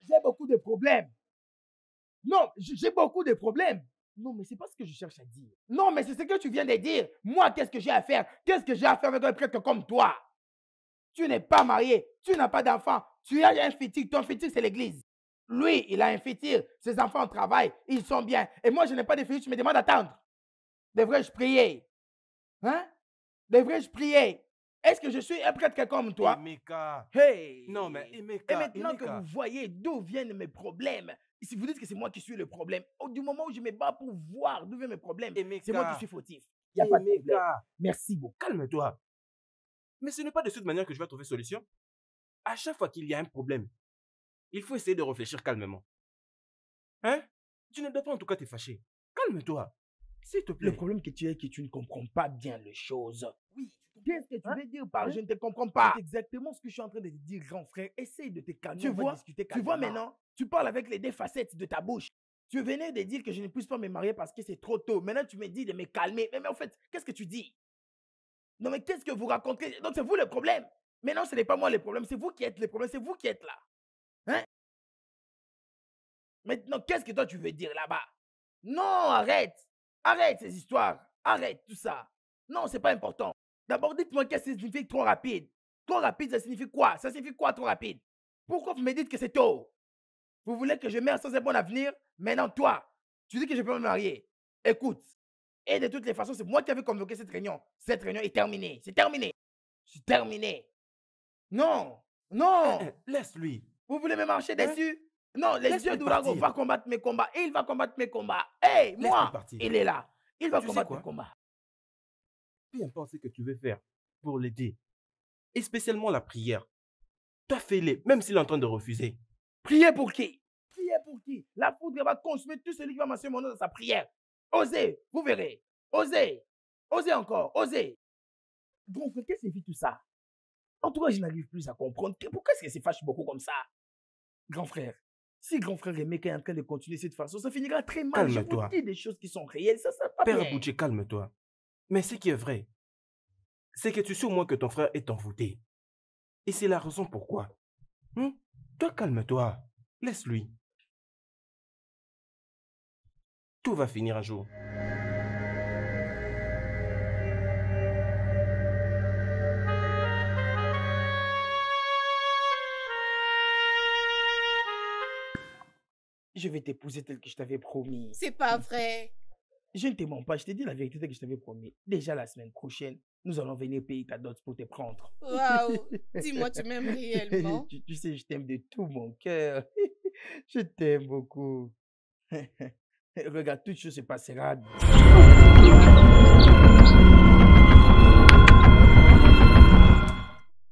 J'ai beaucoup de problèmes. Non, j'ai beaucoup de problèmes. Non, mais c'est pas ce que je cherche à dire. Non, mais c'est ce que tu viens de dire. Moi, qu'est-ce que j'ai à faire? Qu'est-ce que j'ai à faire avec un prêtre comme toi? Tu n'es pas marié, tu n'as pas d'enfant, tu as un fétiche, ton fétiche c'est l'église. Lui, il a un fétiche, ses enfants travaillent, ils sont bien. Et moi, je n'ai pas de fétiche, je me demande d'attendre. Devrais-je prier? Hein? Devrais-je prier? Est-ce que je suis un prêtre comme toi? Emeka. Hey! Non, mais Emeka. Et maintenant Emeka. que vous voyez d'où viennent mes problèmes, si vous dites que c'est moi qui suis le problème, du moment où je me bats pour voir d'où viennent mes problèmes, c'est moi qui suis fautif. Il n'y a pas de problème. Merci beaucoup. Calme-toi. Mais ce n'est pas de cette manière que je vais trouver solution. À chaque fois qu'il y a un problème, il faut essayer de réfléchir calmement. Hein? Tu ne dois pas en tout cas te fâcher. Calme-toi. S'il te plaît. Le problème que tu as est que tu ne comprends pas bien les choses. Oui. Qu'est-ce que tu veux dire par je ne te comprends pas? C'est exactement ce que je suis en train de te dire, grand frère. Essaye de te calmer. Tu vois maintenant, tu parles avec les deux facettes de ta bouche. Tu venais de dire que je ne puisse pas me marier parce que c'est trop tôt. Maintenant, tu me dis de me calmer. Mais en fait, qu'est-ce que tu dis? Non, mais qu'est-ce que vous racontez? Donc, c'est vous le problème. Mais non, ce n'est pas moi le problème. C'est vous qui êtes le problème. C'est vous qui êtes là. Hein? Maintenant, qu'est-ce que toi, tu veux dire là-bas? Non, arrête. Arrête ces histoires. Arrête tout ça. Non, c'est pas important. D'abord, dites-moi qu'est-ce que ça signifie trop rapide. Trop rapide, ça signifie quoi? Ça signifie quoi trop rapide? Pourquoi vous me dites que c'est tôt? Vous voulez que je meure sans un bon avenir? Maintenant, toi, tu dis que je peux me marier. Écoute. Et de toutes les façons, c'est moi qui avais convoqué cette réunion. Cette réunion est terminée. C'est terminé. C'est terminé. Non. Non. Laisse-lui. Vous voulez me marcher dessus? Non, les dieux d'Ourago vont combattre mes combats. Et il va combattre mes combats. Hey, moi, il est là. Il va combattre mes combats. Peu importe ce que tu veux faire pour l'aider. Et spécialement la prière. Toi, fais-le, même s'il est en train de refuser. Prier pour qui? Prier pour qui? La foudre va consumer tout celui qui va mentionner mon nom dans sa prière. Osez, vous verrez. Osez. Osez encore. Osez. Grand frère, qu'est-ce que c'est tout ça? En tout cas, je n'arrive plus à comprendre. Pourquoi est-ce que ça fâche beaucoup comme ça? Grand frère, si grand frère Emeka est en train de continuer de cette façon, ça finira très mal. Calme-toi. Je vous dis des choses qui sont réelles, ça pas Père bien. Bouché, calme-toi. Mais ce qui est vrai, c'est que tu sais au moins que ton frère est envoûté. Et c'est la raison pourquoi. Toi, calme-toi. Laisse-lui. Tout va finir un jour. Je vais t'épouser tel que je t'avais promis. C'est pas vrai. Je ne te mens pas, je t'ai dit la vérité tel que je t'avais promis. Déjà la semaine prochaine, nous allons venir payer ta dot pour te prendre. Waouh. Dis-moi, tu m'aimes réellement? Tu sais, je t'aime de tout mon cœur. Je t'aime beaucoup. Regarde, toute chose se passera.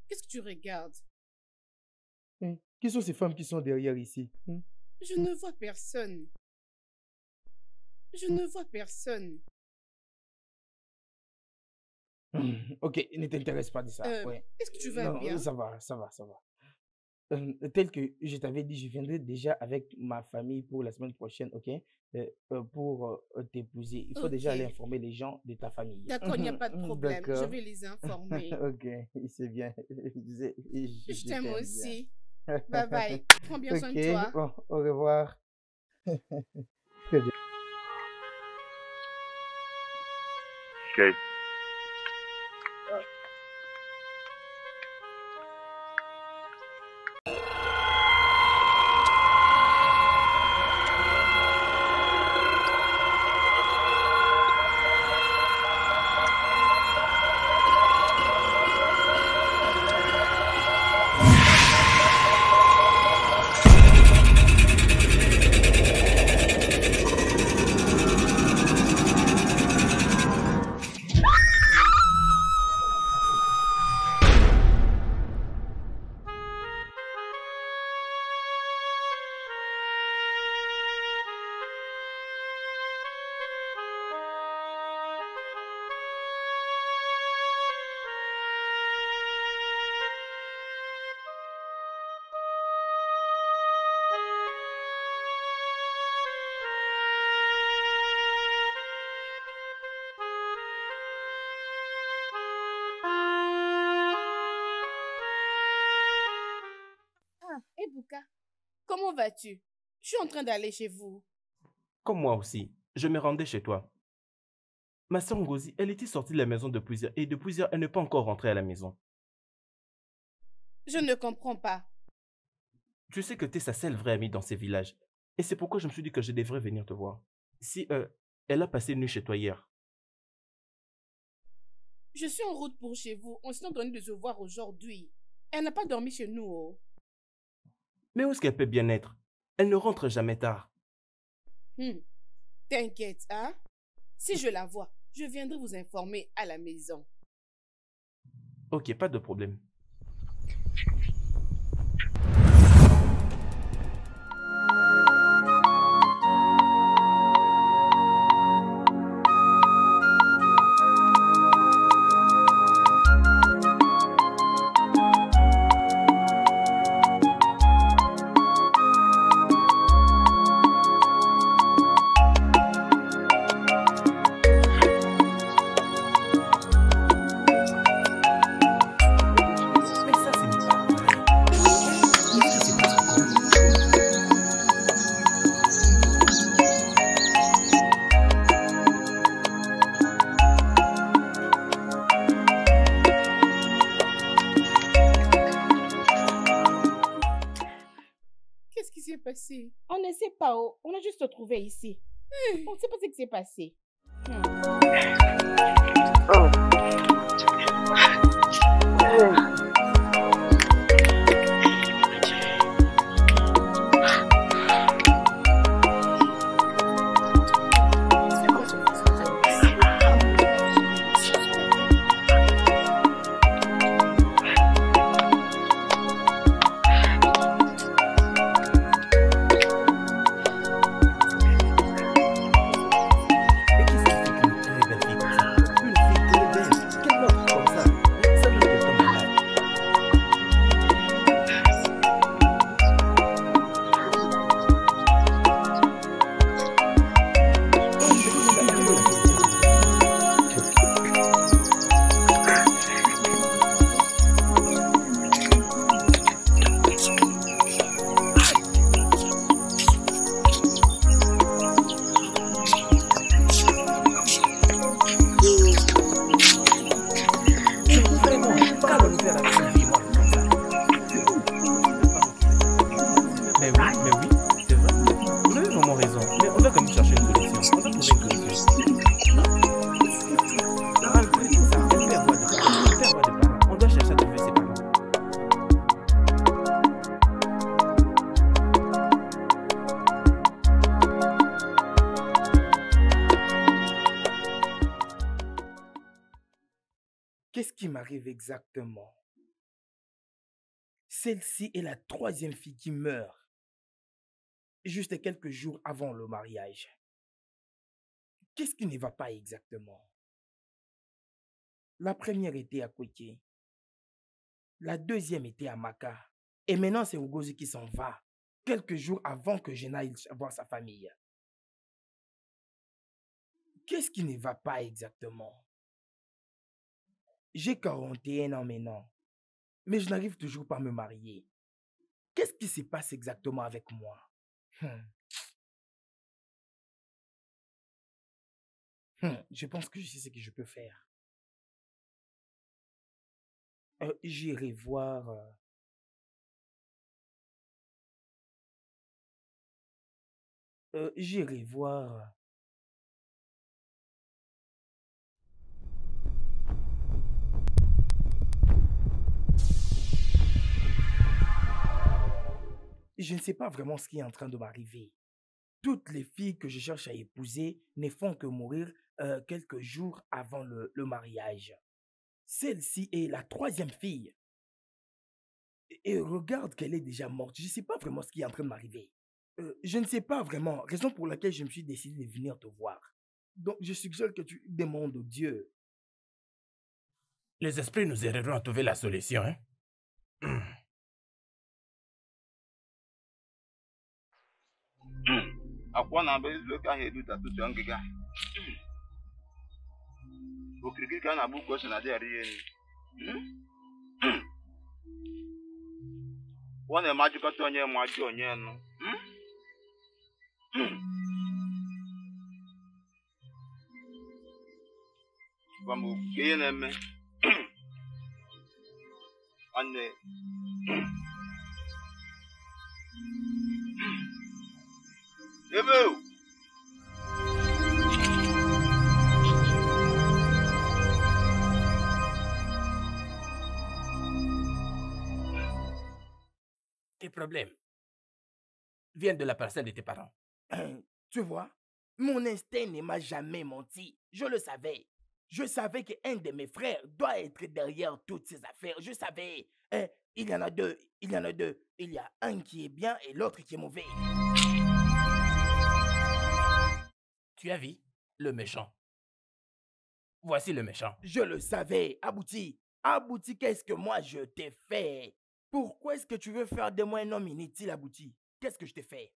Qu'est-ce que tu regardes? Qui sont ces femmes qui sont derrière ici? Je ne vois personne. Je ne vois personne. Ok, ne t'intéresse pas de ça. Ouais. Est-ce que tu vas bien? Ça va. Tel que je t'avais dit, je viendrai déjà avec ma famille pour la semaine prochaine, ok? Pour t'épouser. Il faut déjà aller informer les gens de ta famille. D'accord, il n'y a pas de problème. Je vais les informer. Ok, c'est bien. Je t'aime aussi. Bye bye. Prends bien soin de toi. Bon, au revoir. Ok. comment vas-tu? Je suis en train d'aller chez vous. Comme moi aussi, je me rendais chez toi. Ma sœur Ngozi, elle était sortie de la maison depuis hier et depuis hier, elle n'est pas encore rentrée à la maison. Je ne comprends pas. Tu sais que tu es sa seule vraie amie dans ces villages. Et c'est pourquoi je me suis dit que je devrais venir te voir. Si elle a passé une nuit chez toi hier. Je suis en route pour chez vous. On s'est donné de se voir aujourd'hui. Elle n'a pas dormi chez nous. Oh. Mais où est-ce qu'elle peut bien être? Elle ne rentre jamais tard. T'inquiète, hein? Si je la vois, je viendrai vous informer à la maison. Ok, pas de problème. On ne sait pas, oh. On a juste se trouvé ici. On ne sait pas ce qui s'est passé. Qu'est-ce qui m'arrive exactement? Celle-ci est la troisième fille qui meurt, juste quelques jours avant le mariage. Qu'est-ce qui ne va pas exactement? La première était à Kweke, la deuxième était à Maka, et maintenant c'est Ngozi qui s'en va, quelques jours avant que je n'aille voir sa famille. Qu'est-ce qui ne va pas exactement? J'ai 41 ans maintenant, mais je n'arrive toujours pas à me marier. Qu'est-ce qui se passe exactement avec moi? Je pense que je sais ce que je peux faire. J'irai voir... j'irai voir... Je ne sais pas vraiment ce qui est en train de m'arriver. Toutes les filles que je cherche à épouser ne font que mourir quelques jours avant le mariage. Celle-ci est la troisième fille. Et regarde qu'elle est déjà morte. Je ne sais pas vraiment ce qui est en train de m'arriver. Je ne sais pas vraiment, raison pour laquelle je me suis décidé de venir te voir. Donc je suggère que tu demandes au Dieu. Les esprits nous aideront à trouver la solution, hein? Akwana be le ka hedu ta tutu angega. Okiriki ka na bu question na dey ari eni. On est match quand on est match on est non. Vamos, quem é me? Ane. Ebo. Tes problèmes viennent de la parcelle de tes parents. Tu vois, mon instinct ne m'a jamais menti. Je le savais. Je savais qu'un de mes frères doit être derrière toutes ces affaires. Je savais. Il y en a deux. Il y en a deux. Il y a un qui est bien et l'autre qui est mauvais. Tu as vu le méchant. Voici le méchant. Je le savais. Abouti. Abouti, qu'est-ce que moi je t'ai fait? Pourquoi est-ce que tu veux faire de moi un homme inutile, Abouti? Qu'est-ce que je t'ai fait?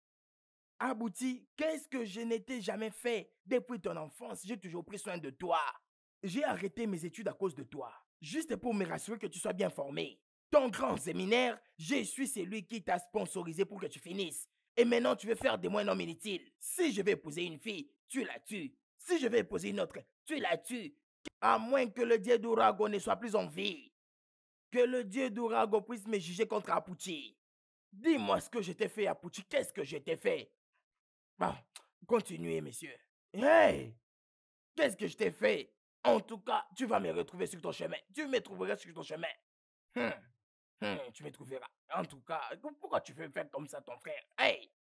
Abouti, qu'est-ce que je n'étais jamais fait? Depuis ton enfance, j'ai toujours pris soin de toi. J'ai arrêté mes études à cause de toi. Juste pour me rassurer que tu sois bien formé. Ton grand séminaire, je suis celui qui t'a sponsorisé pour que tu finisses. Et maintenant, tu veux faire de moi un homme inutile. Si je vais épouser une fille, tu la tues. Si je vais épouser une autre, tu la tues. À moins que le dieu d'Urago ne soit plus en vie. Que le dieu d'Urago puisse me juger contre Apuchi. Dis-moi ce que je t'ai fait, Apuchi. Qu'est-ce que je t'ai fait? Bon, continuez, messieurs. Hey! Qu'est-ce que je t'ai fait? En tout cas, tu vas me retrouver sur ton chemin. Tu me trouveras sur ton chemin. Tu me trouveras. En tout cas, pourquoi tu veux faire comme ça, ton frère? Hey!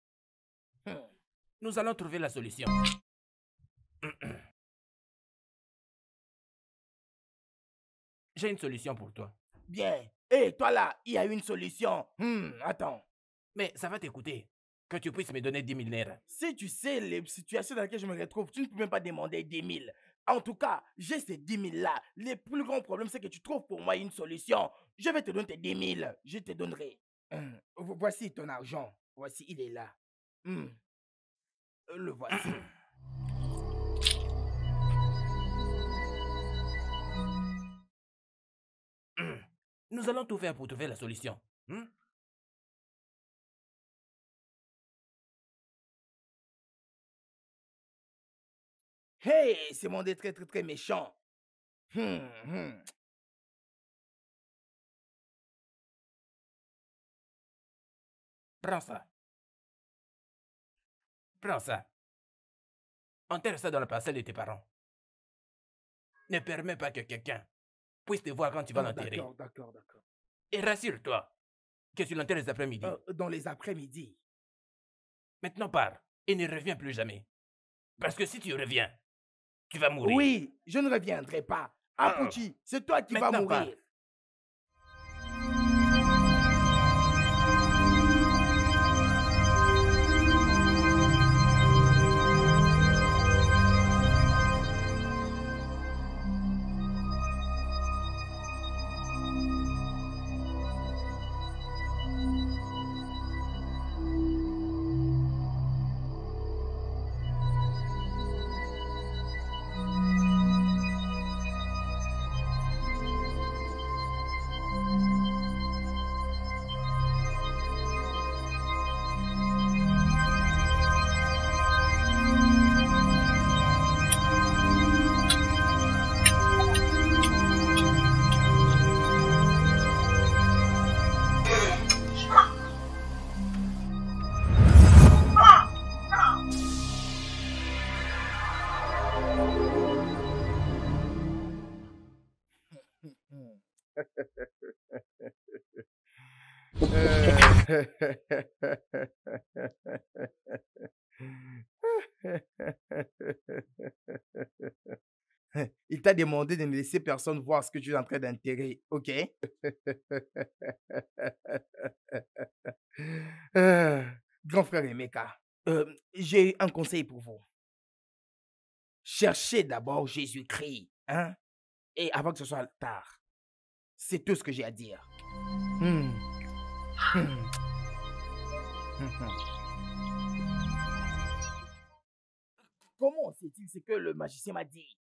Nous allons trouver la solution. J'ai une solution pour toi. Bien. Hey, toi là, il y a une solution. Attends. Mais ça va t'écouter. Que tu puisses me donner 10 000 naira. Si tu sais les situations dans lesquelles je me retrouve, tu ne peux même pas demander 10 000. En tout cas, j'ai ces 10 000 là. Le plus grand problème, c'est que tu trouves pour moi une solution. Je vais te donner tes 10 000. Je te donnerai. Voici ton argent. Voici, il est là. Le voici. Nous allons tout faire pour trouver la solution. Hey, c'est mon dé très très très méchant. Prends ça. Prends ça. Enterre ça dans la parcelle de tes parents. Ne permets pas que quelqu'un puisse te voir quand tu vas l'enterrer. D'accord. Et rassure-toi que tu l'enterres les après-midi. Dans les après-midi. Maintenant pars et ne reviens plus jamais. Parce que si tu reviens, tu vas mourir. Oui, je ne reviendrai pas. Apuchi, c'est toi qui vas Maintenant, mourir. pars. Il t'a demandé de ne laisser personne voir ce que tu es en train d'enterrer, ok? Grand frère Emeka, j'ai un conseil pour vous. Cherchez d'abord Jésus-Christ, hein? Et avant que ce soit tard. C'est tout ce que j'ai à dire. Comment sait-il ce que le magicien m'a dit?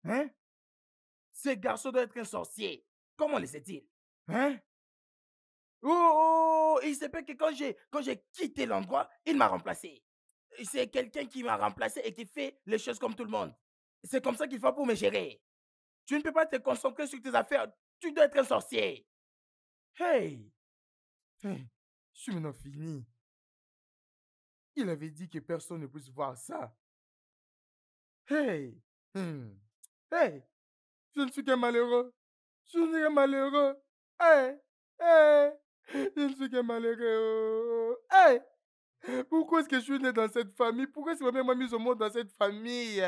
Hein? Ce garçon doit être un sorcier. Comment le sait-il? Hein? Oh, il se peut que quand j'ai quitté l'endroit, il m'a remplacé. C'est quelqu'un qui m'a remplacé et qui fait les choses comme tout le monde. C'est comme ça qu'il faut pour me gérer. Tu ne peux pas te concentrer sur tes affaires. Tu dois être un sorcier. Hey! Hey, je suis maintenant fini. Il avait dit que personne ne puisse voir ça. Hey! Hey! Je ne suis qu'un malheureux. Je ne suis qu'un malheureux. Hey! Hey! Je ne suis qu'un malheureux. Hey! Pourquoi est-ce que je suis né dans cette famille? Pourquoi est-ce que ma mère m'a mis au monde dans cette famille?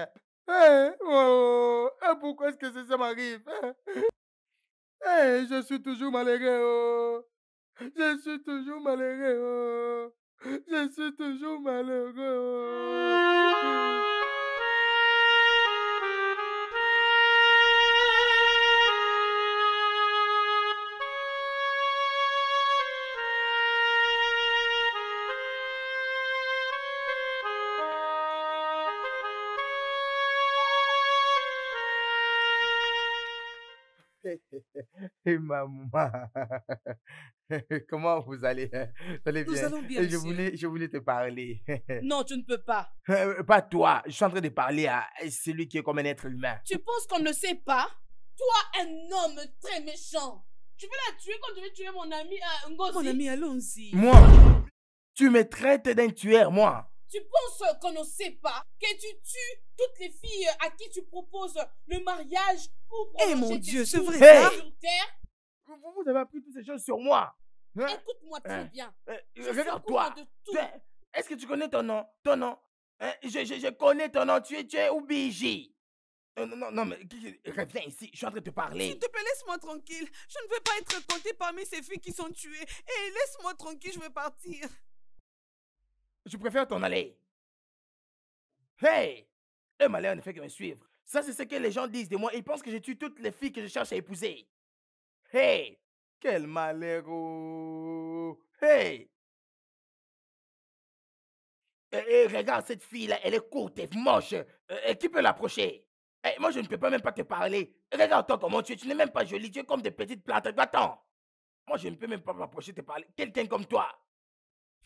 Hey! Oh! Pourquoi est-ce que ça m'arrive? Hey! Je suis toujours malheureux. Je suis toujours malheureux. Je suis toujours malheureux. Et maman, comment vous allez? Vous allez Nous bien? allons bien, monsieur. Je voulais te parler. Non, tu ne peux pas. Pas toi, je suis en train de parler à celui qui est comme un être humain. Tu penses qu'on ne sait pas? Toi, un homme très méchant. Tu veux la tuer comme tu veux tuer mon ami Ngozi? Mon ami, allons-y. Moi, tu me traites d'un tueur, moi. Tu penses qu'on ne sait pas que tu tues toutes les filles à qui tu proposes le mariage pour Eh prolonger mon tes Dieu, c'est jours vrai ça? sur terre? Vous avez appris toutes ces choses sur moi. Hein? Écoute-moi très bien. Je suis au Regarde-toi. courant de tout. Est-ce que tu connais ton nom? Ton nom? Hein? Je connais ton nom. Tu es Ubiji. Non, mais reviens ici. Je suis en train de te parler. S'il te plaît, laisse-moi tranquille. Je ne veux pas être comptée parmi ces filles qui sont tuées. Et laisse-moi tranquille, je veux partir. Je préfère t'en aller. Hey! Le malheur ne fait que me suivre. Ça, c'est ce que les gens disent de moi. Ils pensent que je tue toutes les filles que je cherche à épouser. Hey! Quel malheur! Hey! Regarde cette fille-là, elle est courte et moche. Qui peut l'approcher? Moi, je ne peux pas même pas te parler. Regarde-toi comment tu es. Tu n'es même pas jolie. Tu es comme des petites plantes. Attends. Moi, je ne peux même pas m'approcher te parler. Quelqu'un comme toi.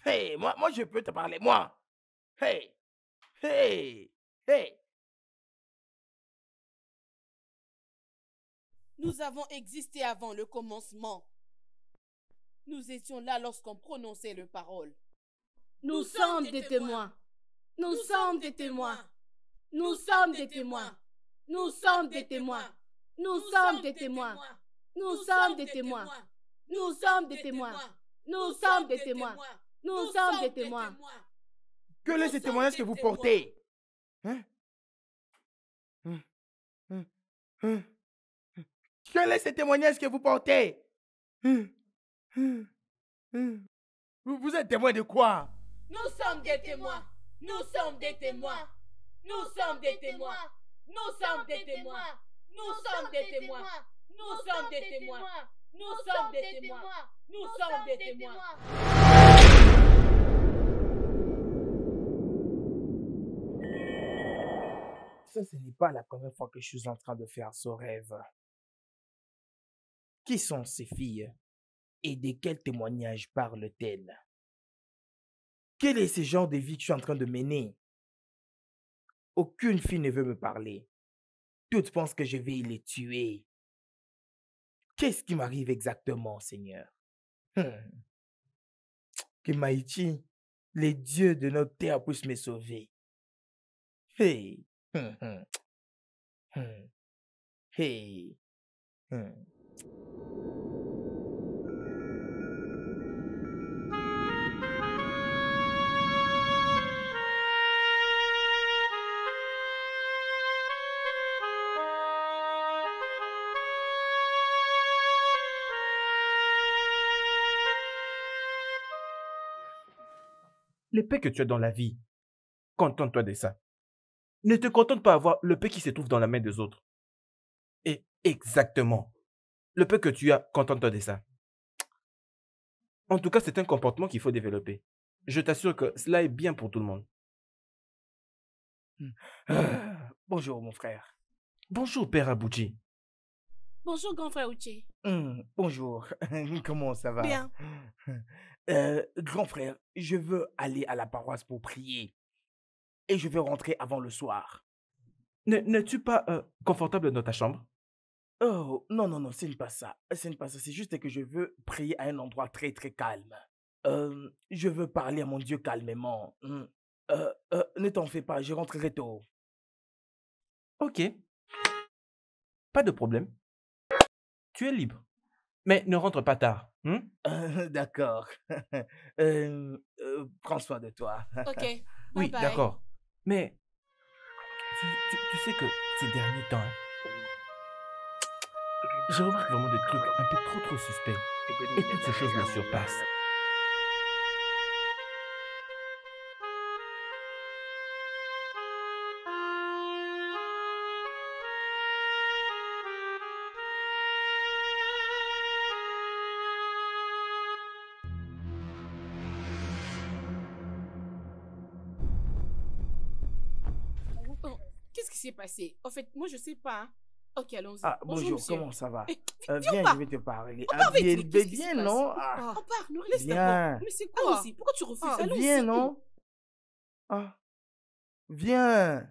Hey, moi, je peux te parler. Moi. Hey. Hey. Hey. Nous avons existé avant le commencement. Nous étions là lorsqu'on prononçait le parole. Nous sommes des témoins. Nous sommes des témoins. Nous sommes des témoins. Nous sommes des témoins. Nous sommes des témoins. Nous sommes des témoins. Nous sommes des témoins. Nous sommes des témoins. Nous sommes des témoins. Quel est ce témoignage que vous portez? Hein? Quel est ce témoignage que vous portez? Vous êtes témoin de quoi? Nous sommes des témoins. Nous sommes des témoins. Nous sommes des témoins. Nous sommes des témoins. Nous sommes des témoins. Nous sommes des témoins. Nous sommes des témoins. Nous sommes des témoins. Ça, ce n'est pas la première fois que je suis en train de faire ce rêve. Qui sont ces filles et de quel témoignage parlent-elles? Quel est ce genre de vie que je suis en train de mener? Aucune fille ne veut me parler. Toutes pensent que je vais les tuer. Qu'est-ce qui m'arrive exactement, Seigneur? Que Maïti, les dieux de notre terre, puissent me sauver. Hey! Hey! Les paix que tu as dans la vie, contente-toi de ça. Ne te contente pas d'avoir le paix qui se trouve dans la main des autres. Et exactement, le paix que tu as, contente-toi de ça. En tout cas, c'est un comportement qu'il faut développer. Je t'assure que cela est bien pour tout le monde. Bonjour, mon frère. Bonjour, Père Abouji. Bonjour, grand frère Uche. Bonjour, comment ça va? Bien. Grand frère, je veux aller à la paroisse pour prier et je veux rentrer avant le soir. N'es-tu pas confortable dans ta chambre? Oh, non, non, non, ce n'est pas ça. Ce n'est pas ça. C'est juste que je veux prier à un endroit très, très calme. Je veux parler à mon Dieu calmement. Ne t'en fais pas, je rentrerai tôt. Ok, pas de problème. Tu es libre. Mais ne rentre pas tard. D'accord. Prends soin de toi. Ok. Oui, Bye bye. d'accord. Mais tu sais que ces derniers temps, je remarque vraiment des trucs un peu trop suspects. Et toutes ces choses me surpassent. Oh, qu'est-ce qui s'est passé? En fait, moi, je sais pas. Hein. Ok, allons-y. Ah, bonjour, monsieur. comment ça va? Eh, viens, Viens, on je part. vais te parler. On part vite, viens, mais qu'est-ce qui se viens, passe? non? On Ah, part, nous laisse viens. d'abord. Mais c'est quoi? Allons-y. Pourquoi tu refuses? Allons-y. viens, non? Ah, viens.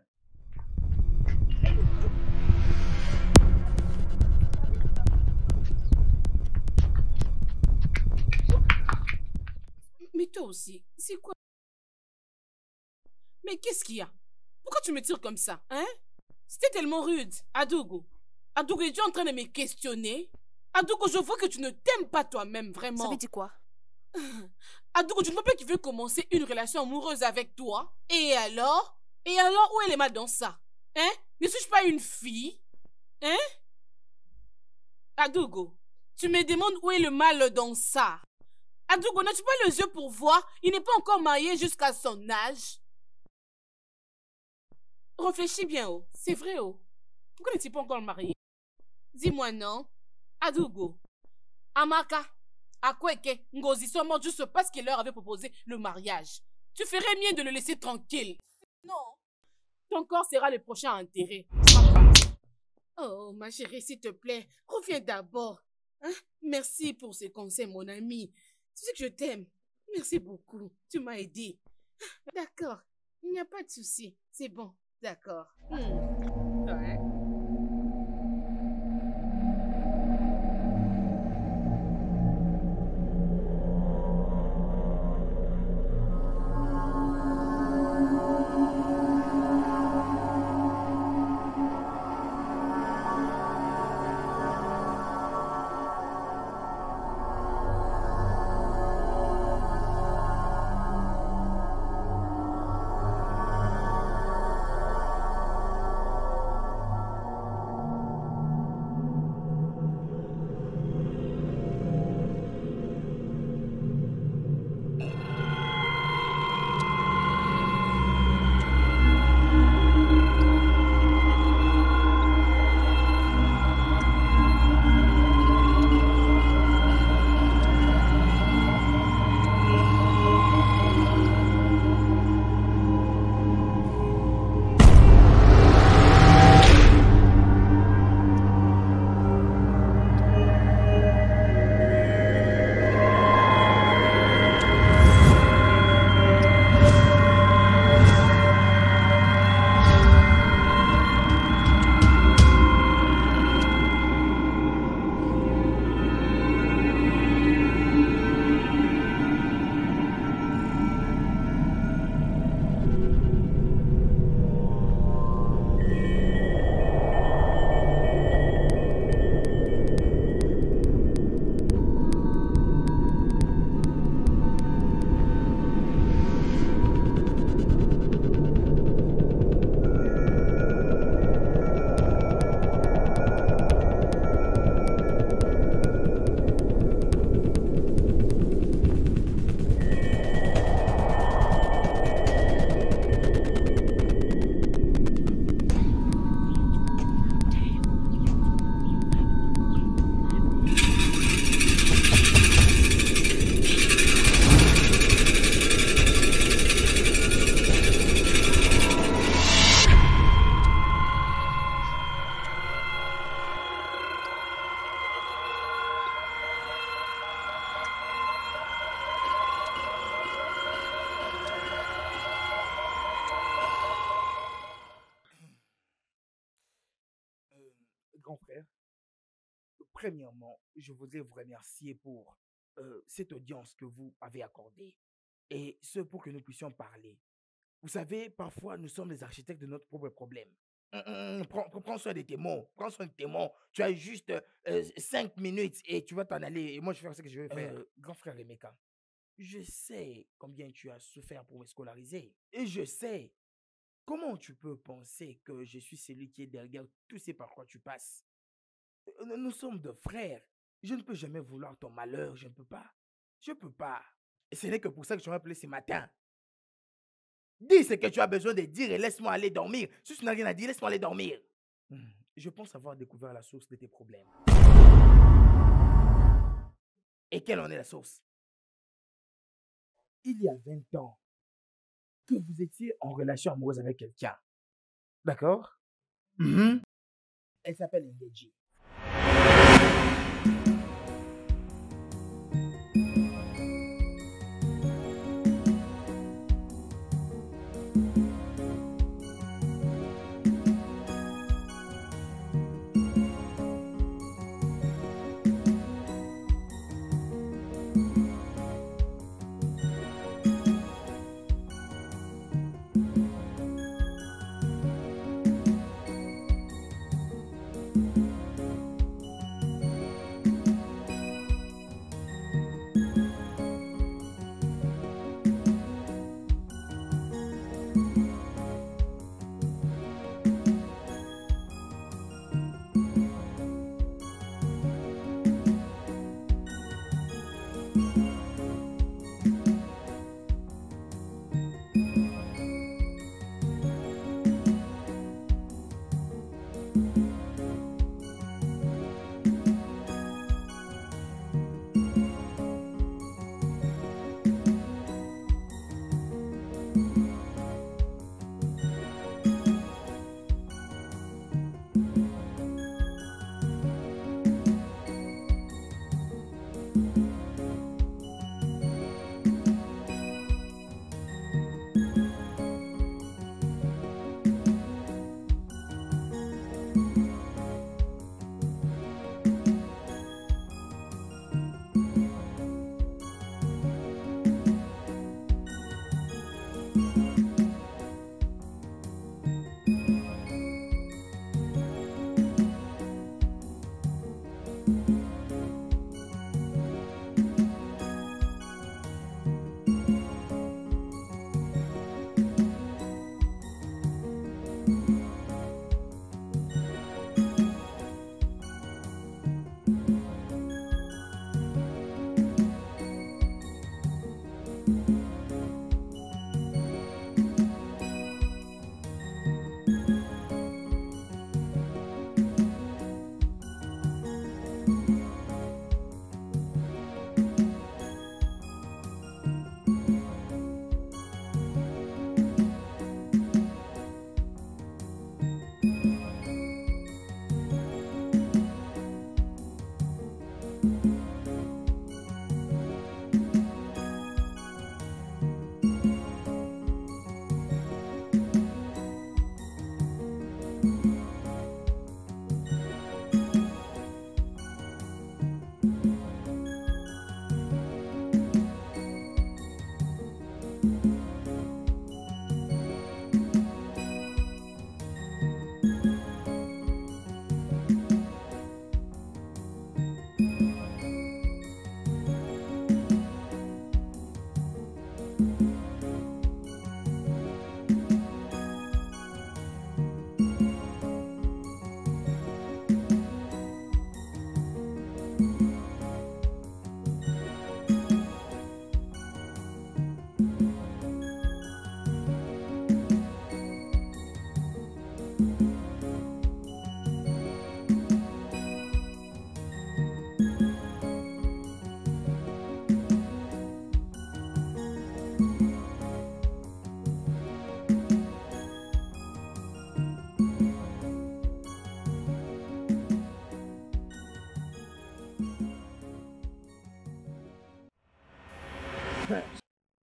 Mais toi aussi, c'est quoi? Mais qu'est-ce qu'il y a? Pourquoi tu me tires comme ça, hein? C'était tellement rude. Adougo. Adougo, es-tu en train de me questionner? Adougo, je vois que tu ne t'aimes pas toi-même, vraiment. Ça veut dire quoi? Adougo, tu ne vois pas qu'il veut commencer une relation amoureuse avec toi? Et alors? Et alors, où est le mal dans ça? Hein? Ne suis-je pas une fille? Hein? Adougo, tu me demandes où est le mal dans ça? Adougo, n'as-tu pas les yeux pour voir? Il n'est pas encore marié jusqu'à son âge. Réfléchis bien, oh. C'est vrai, oh. Pourquoi n'est-il pas encore marié? Dis-moi non. Adougo. Amaka. Akweke. Ngozi sont morts juste parce qu'il leur avait proposé le mariage. Tu ferais mieux de le laisser tranquille. Non. Ton corps sera le prochain enterré. Oh, ma chérie, s'il te plaît, reviens d'abord. Hein? Merci pour ces conseils, mon ami. Tu sais que je t'aime. Merci beaucoup. Tu m'as aidé. D'accord. Il n'y a pas de souci. C'est bon. D'accord. Ouais. grand frère, premièrement, je voudrais vous remercier pour cette audience que vous avez accordée et ce pour que nous puissions parler. Vous savez, parfois, nous sommes les architectes de notre propre problème. Prends soin de tes mots. Prends soin de tes mots. Tu as juste 5 minutes et tu vas t'en aller. Et moi, je vais faire ce que je veux faire. Grand frère Emeka, je sais combien tu as souffert pour me scolariser. Et je sais comment tu peux penser que je suis celui qui est derrière tout ce par quoi tu passes. Nous sommes deux frères. Je ne peux jamais vouloir ton malheur. Je ne peux pas. Je ne peux pas. Et ce n'est que pour ça que je m'ai appelé ce matin. Dis ce que tu as besoin de dire et laisse-moi aller dormir. Si tu n'as rien à dire, laisse-moi aller dormir. Je pense avoir découvert la source de tes problèmes. Et quelle en est la source? Il y a 20 ans que vous étiez en relation amoureuse avec quelqu'un. D'accord? Elle s'appelle Ngeji.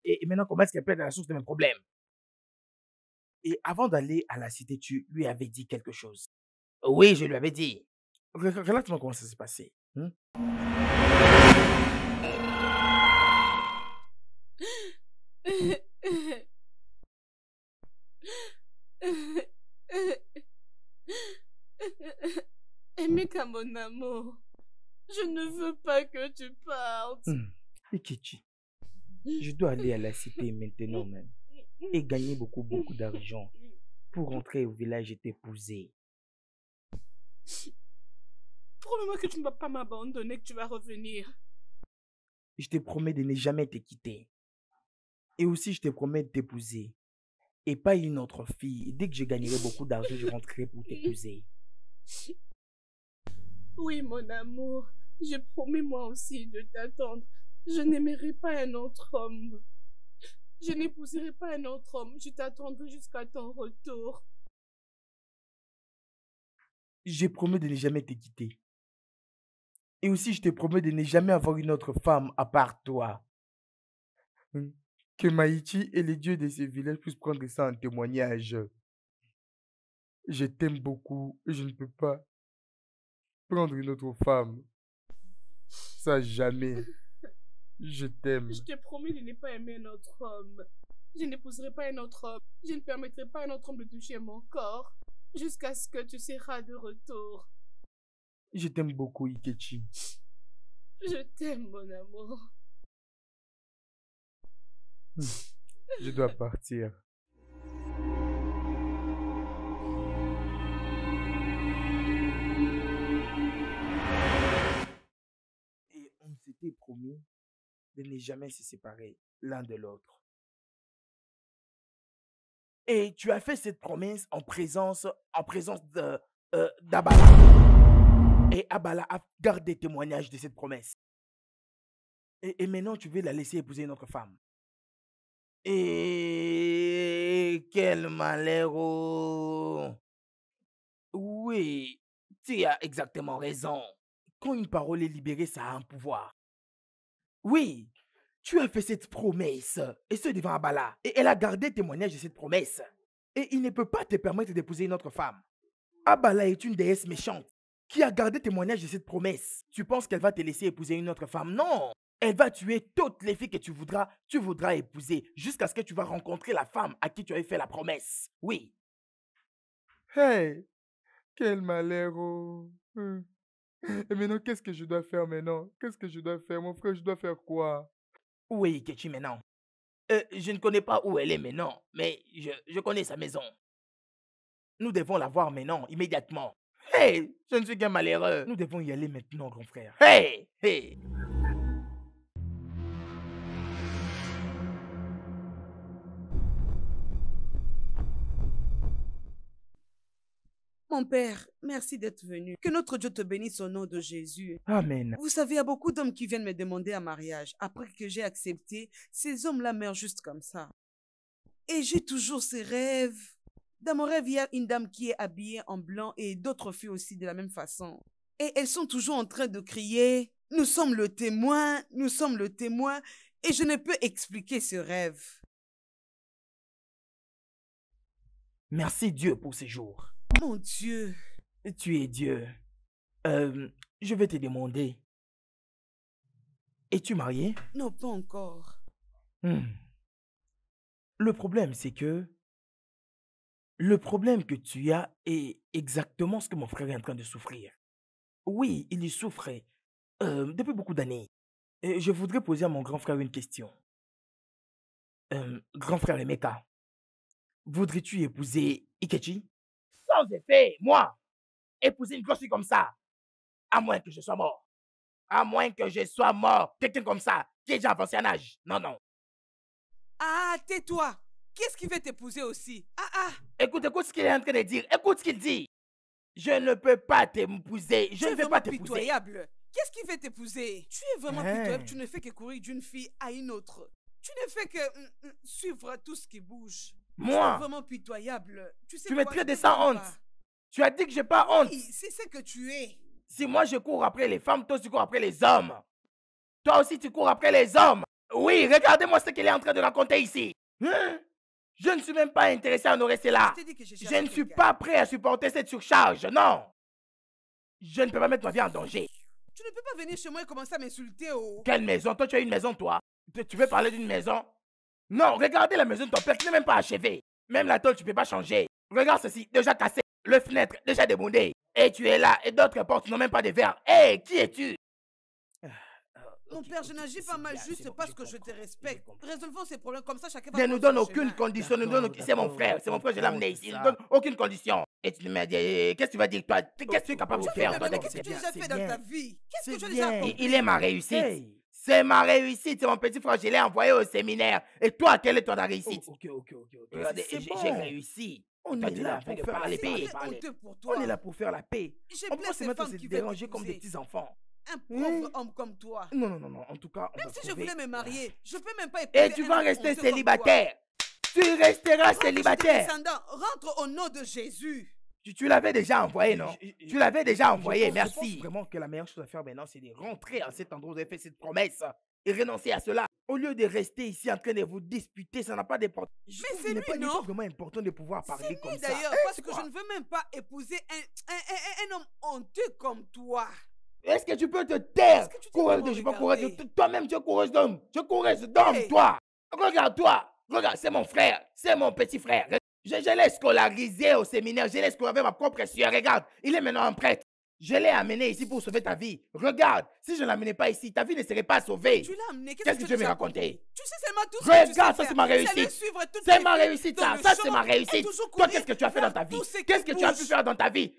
Et maintenant, comment est-ce qu'elle plaide à la source de mes problèmes? Et avant d'aller à la cité, tu lui avais dit quelque chose. Oui, je lui avais dit. Relate-moi comment ça s'est passé. Hein? Emeka, mon amour, je ne veux pas que tu partes. Ikechi, je dois aller à la cité maintenant même et gagner beaucoup d'argent pour rentrer au village et t'épouser. Promets-moi que tu ne vas pas m'abandonner, que tu vas revenir. Je te promets de ne jamais te quitter. Et aussi, je te promets de t'épouser. Et pas une autre fille. Dès que je gagnerai beaucoup d'argent, je rentrerai pour t'épouser. Oui, mon amour. Je promets moi aussi de t'attendre. Je n'aimerai pas un autre homme. Je n'épouserai pas un autre homme. Je t'attendrai jusqu'à ton retour. Je promets de ne jamais te quitter. Et aussi, je te promets de ne jamais avoir une autre femme à part toi. Que Maïchi et les dieux de ce village puissent prendre ça en témoignage. Je t'aime beaucoup et je ne peux pas prendre une autre femme. Ça, jamais. Je t'aime. Je te promets de ne pas aimer un autre homme. Je n'épouserai pas un autre homme. Je ne permettrai pas à un autre homme de toucher mon corps jusqu'à ce que tu seras de retour. Je t'aime beaucoup, Ikechi. Je t'aime, mon amour. Je dois partir. Et on s'était promis de ne jamais se séparer l'un de l'autre. Et tu as fait cette promesse en présence d'Abala. Et Abala a gardé témoignage de cette promesse. Et maintenant, tu veux la laisser épouser une autre femme. Et quel malheur! Oui, tu as exactement raison. Quand une parole est libérée, ça a un pouvoir. Oui, tu as fait cette promesse, et ce devant Abala. Et elle a gardé témoignage de cette promesse. Et il ne peut pas te permettre d'épouser une autre femme. Abala est une déesse méchante qui a gardé témoignage de cette promesse. Tu penses qu'elle va te laisser épouser une autre femme? Non! Elle va tuer toutes les filles que tu voudras épouser jusqu'à ce que tu vas rencontrer la femme à qui tu avais fait la promesse. Oui. Hey! Quel malheur! Et maintenant, qu'est-ce que je dois faire maintenant? Qu'est-ce que je dois faire? Mon frère, je dois faire quoi? Oui, Ikechi, maintenant. Je ne connais pas où elle est maintenant, mais je connais sa maison. Nous devons la voir maintenant, immédiatement. Hey! Je ne suis qu'un malheureux. Nous devons y aller maintenant, grand frère. Hey! Hey! Mon père, merci d'être venu. Que notre Dieu te bénisse au nom de Jésus. Amen. Vous savez, il y a beaucoup d'hommes qui viennent me demander un mariage. Après que j'ai accepté, ces hommes-là meurent juste comme ça. Et j'ai toujours ces rêves. Dans mon rêve, il y a une dame qui est habillée en blanc et d'autres filles aussi de la même façon. Et elles sont toujours en train de crier « Nous sommes le témoin, nous sommes le témoin » et je ne peux expliquer ce rêve. Merci Dieu pour ces jours. Mon Dieu. Tu es Dieu. Je vais te demander. Es-tu marié? Non, pas encore. Le problème, c'est que le problème que tu as est exactement ce que mon frère est en train de souffrir. Oui, il y souffrait depuis beaucoup d'années. Et je voudrais poser à mon grand frère une question. Grand frère Emeka, voudrais-tu épouser Ikechi? Sans effet, moi, épouser une grosse fille comme ça, à moins que je sois mort. À moins que je sois mort, quelqu'un comme ça, qui est déjà avancé en âge. Non, non. Ah, tais-toi. Qu'est-ce qui veut t'épouser aussi? Écoute ce qu'il est en train de dire. Écoute ce qu'il dit. Je ne peux pas t'épouser. Je ne vais pas t'épouser. Pitoyable. Qu'est-ce qui veut t'épouser? Tu es vraiment pitoyable. Tu ne fais que courir d'une fille à une autre. Tu ne fais que suivre tout ce qui bouge. Moi? Tu es vraiment pitoyable. Tu me traites de sans honte. Tu as dit que j'ai pas honte. Oui, c'est ce que tu es. Si moi je cours après les femmes, toi tu cours après les hommes. Toi aussi tu cours après les hommes. Oui, regardez-moi ce qu'il est en train de raconter ici. Je ne suis même pas intéressé à en rester là. Je ne suis pas prêt à supporter cette surcharge, non. Je ne peux pas mettre ma vie en danger. Tu ne peux pas venir chez moi et commencer à m'insulter. Oh. Quelle maison? Toi, tu as une maison, toi? Tu veux parler d'une maison? Non, regardez la maison de ton père qui n'est même pas achevée. Même la tôle, tu ne peux pas changer. Regarde ceci, déjà cassé. Le fenêtre, déjà déboundé. Et tu es là, et d'autres portes n'ont même pas de verre. Hé, qui es-tu? Mon père, je n'agis pas mal juste parce que je te respecte. Résolvons ces problèmes comme ça, chacun va... Ne nous donne aucune condition. C'est mon frère, je l'ai amené ici. Il ne donne aucune condition. Et tu me dis, qu'est-ce que tu vas dire, toi? Qu'est-ce que tu es capable de faire, toi? Qu'est-ce que tu as déjà fait dans ta vie? Qu'est-ce que tu as déjà accompli? Il est ma réussite. C'est ma réussite, c'est mon petit frère, je l'ai envoyé au séminaire. Et toi, quelle est ton réussite? Ok. Regardez, j'ai réussi. On est là pour faire la paix. On est là pour faire la paix. On peut se mettre à se déranger comme des petits-enfants. Un pauvre homme comme toi. Non, en tout cas... Même si je voulais me marier, je peux même pas épouser. Et tu vas rester célibataire. Tu resteras célibataire. Rentre au nom de Jésus. Tu l'avais déjà envoyé, non? Tu l'avais déjà envoyé, merci. Je pense vraiment que la meilleure chose à faire maintenant, c'est de rentrer à cet endroit où vous avez fait cette promesse et renoncer à cela. Au lieu de rester ici en train de vous disputer, ça n'a pas d'importance. Mais c'est lui, non? Il n'est pas vraiment important de pouvoir parler comme ça. D'ailleurs, parce que je ne veux même pas épouser un homme honteux comme toi. Est-ce que tu peux te taire? Coureuse de, je peux courir de toi-même, tu es coureuse d'homme. Tu es coureuse d'homme, toi. Regarde-toi. Regarde, c'est mon frère. C'est mon petit frère. Je l'ai scolarisé au séminaire. Je l'ai scolarisé avec ma propre sueur. Regarde, il est maintenant un prêtre. Je l'ai amené ici pour sauver ta vie. Regarde, si je ne l'amenais pas ici, ta vie ne serait pas sauvée. Tu l'as amené, qu'est-ce que tu veux me raconter? Tu sais seulement tout ce que tu sais faire. Regarde, ça c'est ma réussite. C'est ma réussite, ça. Ça c'est ma réussite. Toi, qu'est-ce que tu as fait dans ta vie? Qu'est-ce que tu as pu faire dans ta vie?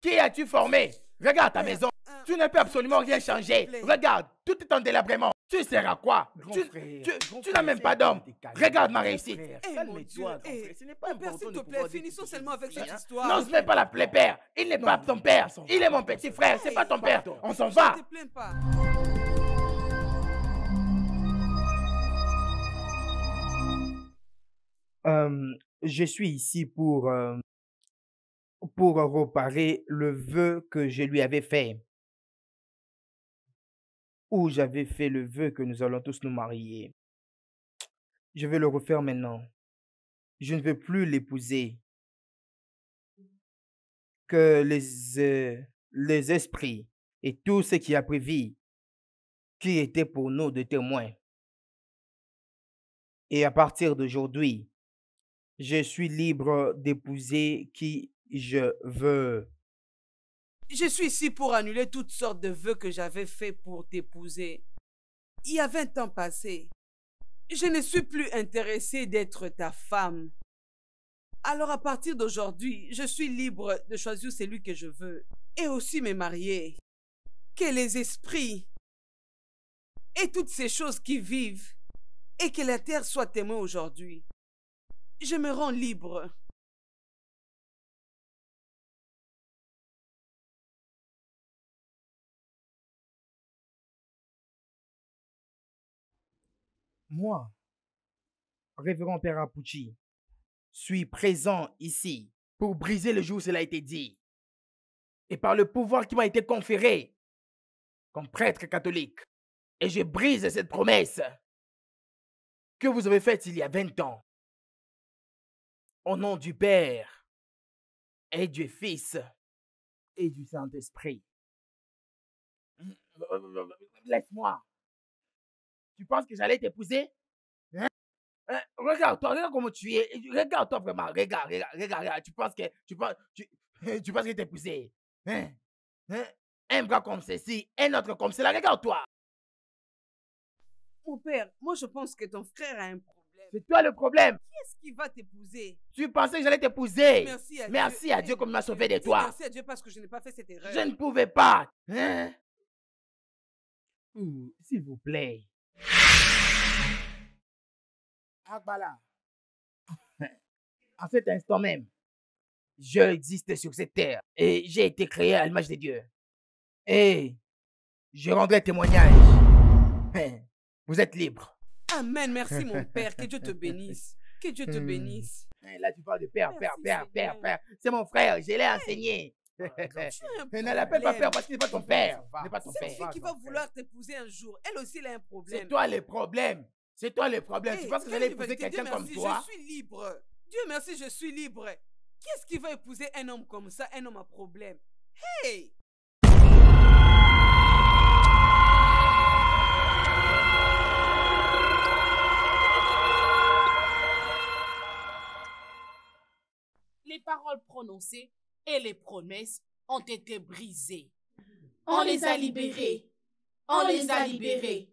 Qui as-tu formé? Regarde ta maison. Tu ne peux absolument rien changer. Regarde, tout est en délabrement. Tu seras quoi? Tu n'as même pas d'homme. Regarde ma réussite. Calme-toi, ce n'est pas important. S'il te plaît, finissons seulement avec cette histoire. N'ose même pas l'appeler père. Il n'est pas ton père. Il est mon petit frère. C'est pas ton père. On s'en va. Ne te plains pas. Je suis ici pour réparer le vœu que je lui avais fait. Où j'avais fait le vœu que nous allons tous nous marier. Je vais le refaire maintenant. Je ne veux plus l'épouser. Que les esprits et tout ce qui a pris vie, qui était pour nous de témoins. Et à partir d'aujourd'hui, je suis libre d'épouser qui je veux. Je suis ici pour annuler toutes sortes de vœux que j'avais faits pour t'épouser. Il y a 20 ans passés. Je ne suis plus intéressée d'être ta femme. Alors à partir d'aujourd'hui, je suis libre de choisir celui que je veux et aussi me marier. Que les esprits et toutes ces choses qui vivent et que la terre soit témoin aujourd'hui. Je me rends libre. Moi, révérend Père Apuchi, suis présent ici pour briser le jour où cela a été dit. Et par le pouvoir qui m'a été conféré comme prêtre catholique. Et je brise cette promesse que vous avez faite il y a 20 ans. Au nom du Père et du Fils et du Saint-Esprit. Laisse-moi. Tu penses que j'allais t'épouser? Hein? Regarde-toi, regarde comment tu es. Regarde-toi vraiment. Regarde. Tu penses que t'épouser? Hein? Un bras comme ceci, un autre comme cela. Regarde-toi. Mon père, moi je pense que ton frère a un problème. C'est toi le problème. Qui est-ce qui va t'épouser? Tu pensais que j'allais t'épouser? Merci à Dieu comme il m'a sauvé de toi. Merci à Dieu parce que je n'ai pas fait cette erreur. Je ne pouvais pas. Hein? S'il vous plaît. Akbala. En cet instant même, je existe sur cette terre et j'ai été créé à l'image de Dieu. Et je rendrai témoignage. Vous êtes libre. Amen, merci mon père, que Dieu te bénisse. Que Dieu te bénisse. Là tu parles de père. C'est mon frère, je l'ai enseigné. Ne l'appelle pas père parce qu'il n'est pas ton père. Cette fille qui va vouloir t'épouser un jour, elle aussi elle a un problème. C'est toi le problème. Tu penses que j'allais épouser quelqu'un comme toi? Je suis libre. Dieu merci, je suis libre. Qui est-ce qui va épouser un homme comme ça, un homme à problème? Hey! Les paroles prononcées et les promesses ont été brisées. On les a libérés. On les a libérés.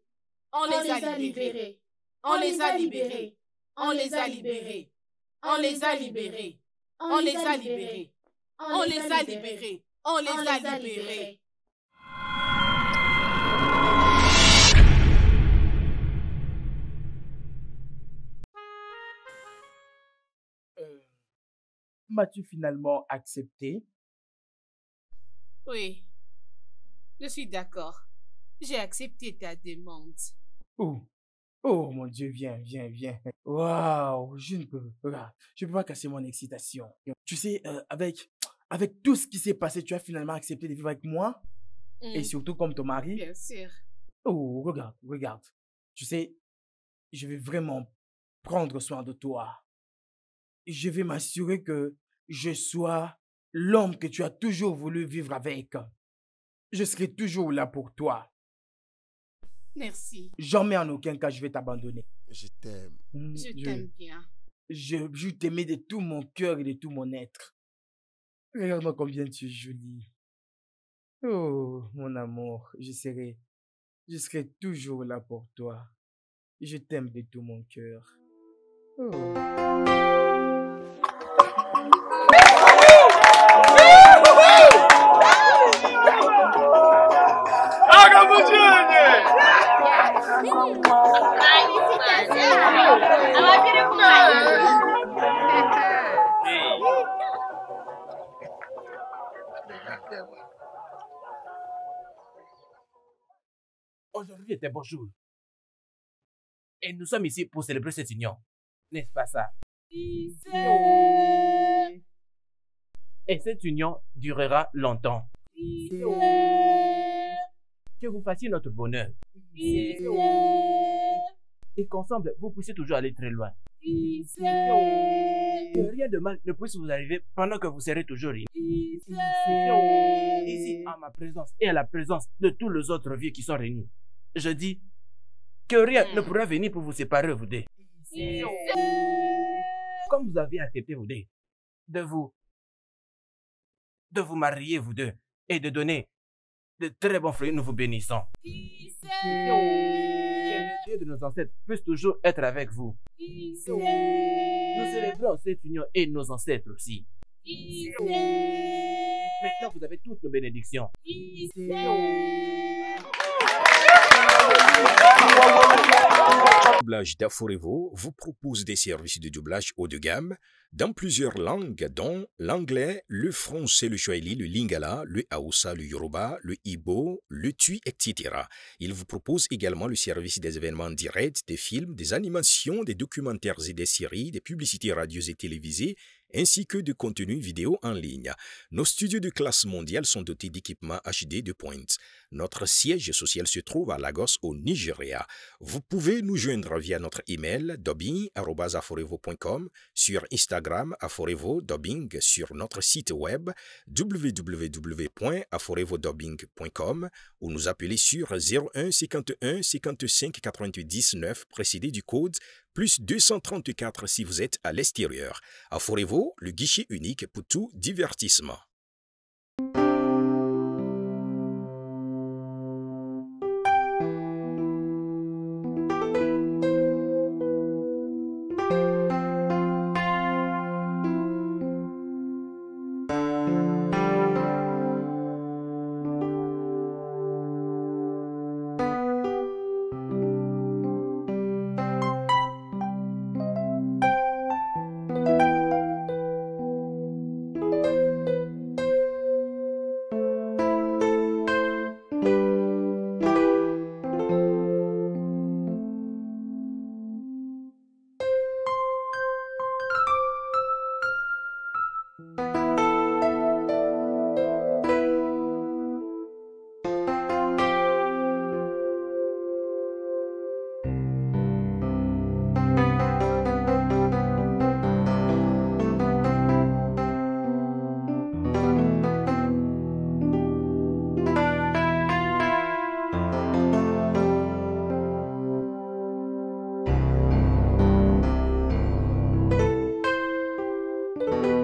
On les a libérés. On les a libérés. On les a libérés. On les a libérés. On les a libérés. On les a libérés. On les a libérés. M'as-tu finalement accepté? Oui, je suis d'accord. J'ai accepté ta demande. Oh, oh mon Dieu, viens, viens, viens. Waouh, je ne peux pas. Je peux pas casser mon excitation. Tu sais, avec tout ce qui s'est passé, tu as finalement accepté de vivre avec moi et surtout comme ton mari. Bien sûr. Oh, regarde, regarde. Tu sais, je vais vraiment prendre soin de toi. Je vais m'assurer que je sois l'homme que tu as toujours voulu vivre avec. Je serai toujours là pour toi. Merci. Jamais en aucun cas je vais t'abandonner. Je t'aime. Je t'aime bien. Je t'aimais de tout mon cœur et de tout mon être. Regarde-moi combien tu es jolie. Oh, mon amour, je serai toujours là pour toi. Je t'aime de tout mon cœur. Oh. Aujourd'hui est un beau jour. Et nous sommes ici pour célébrer cette union. N'est-ce pas ça? Et cette union durera longtemps. Que vous fassiez notre bonheur. Et qu'ensemble, vous puissiez toujours aller très loin. Que rien de mal ne puisse vous arriver pendant que vous serez toujours ici, à ma présence et à la présence de tous les autres vieux qui sont réunis. Je dis que rien ne pourra venir pour vous séparer, vous deux. Comme vous avez accepté, vous deux, de vous marier, vous deux, et de donner de très bons fruits, nous vous bénissons. Que le Dieu de nos ancêtres puisse toujours être avec vous. Nous célébrons cette union et nos ancêtres aussi. Maintenant, vous avez toutes nos bénédictions. Le doublage d'Aforevo vous propose des services de doublage haut de gamme dans plusieurs langues, dont l'anglais, le français, le swahili, le lingala, le hausa, le yoruba, le igbo, le tui, etc. Il vous propose également le service des événements directs, des films, des animations, des documentaires et des séries, des publicités radio et télévisées, ainsi que de contenus vidéo en ligne. Nos studios de classe mondiale sont dotés d'équipements HD de pointe. Notre siège social se trouve à Lagos, au Nigeria. Vous pouvez nous joindre via notre email dubbing@aforevo.com, sur Instagram Aforevo Dubbing, sur notre site web www.aforevodubbing.com ou nous appeler sur 01 51 55 88 19 précédé du code plus 234 si vous êtes à l'extérieur. Aforevo, le guichet unique pour tout divertissement. Bye.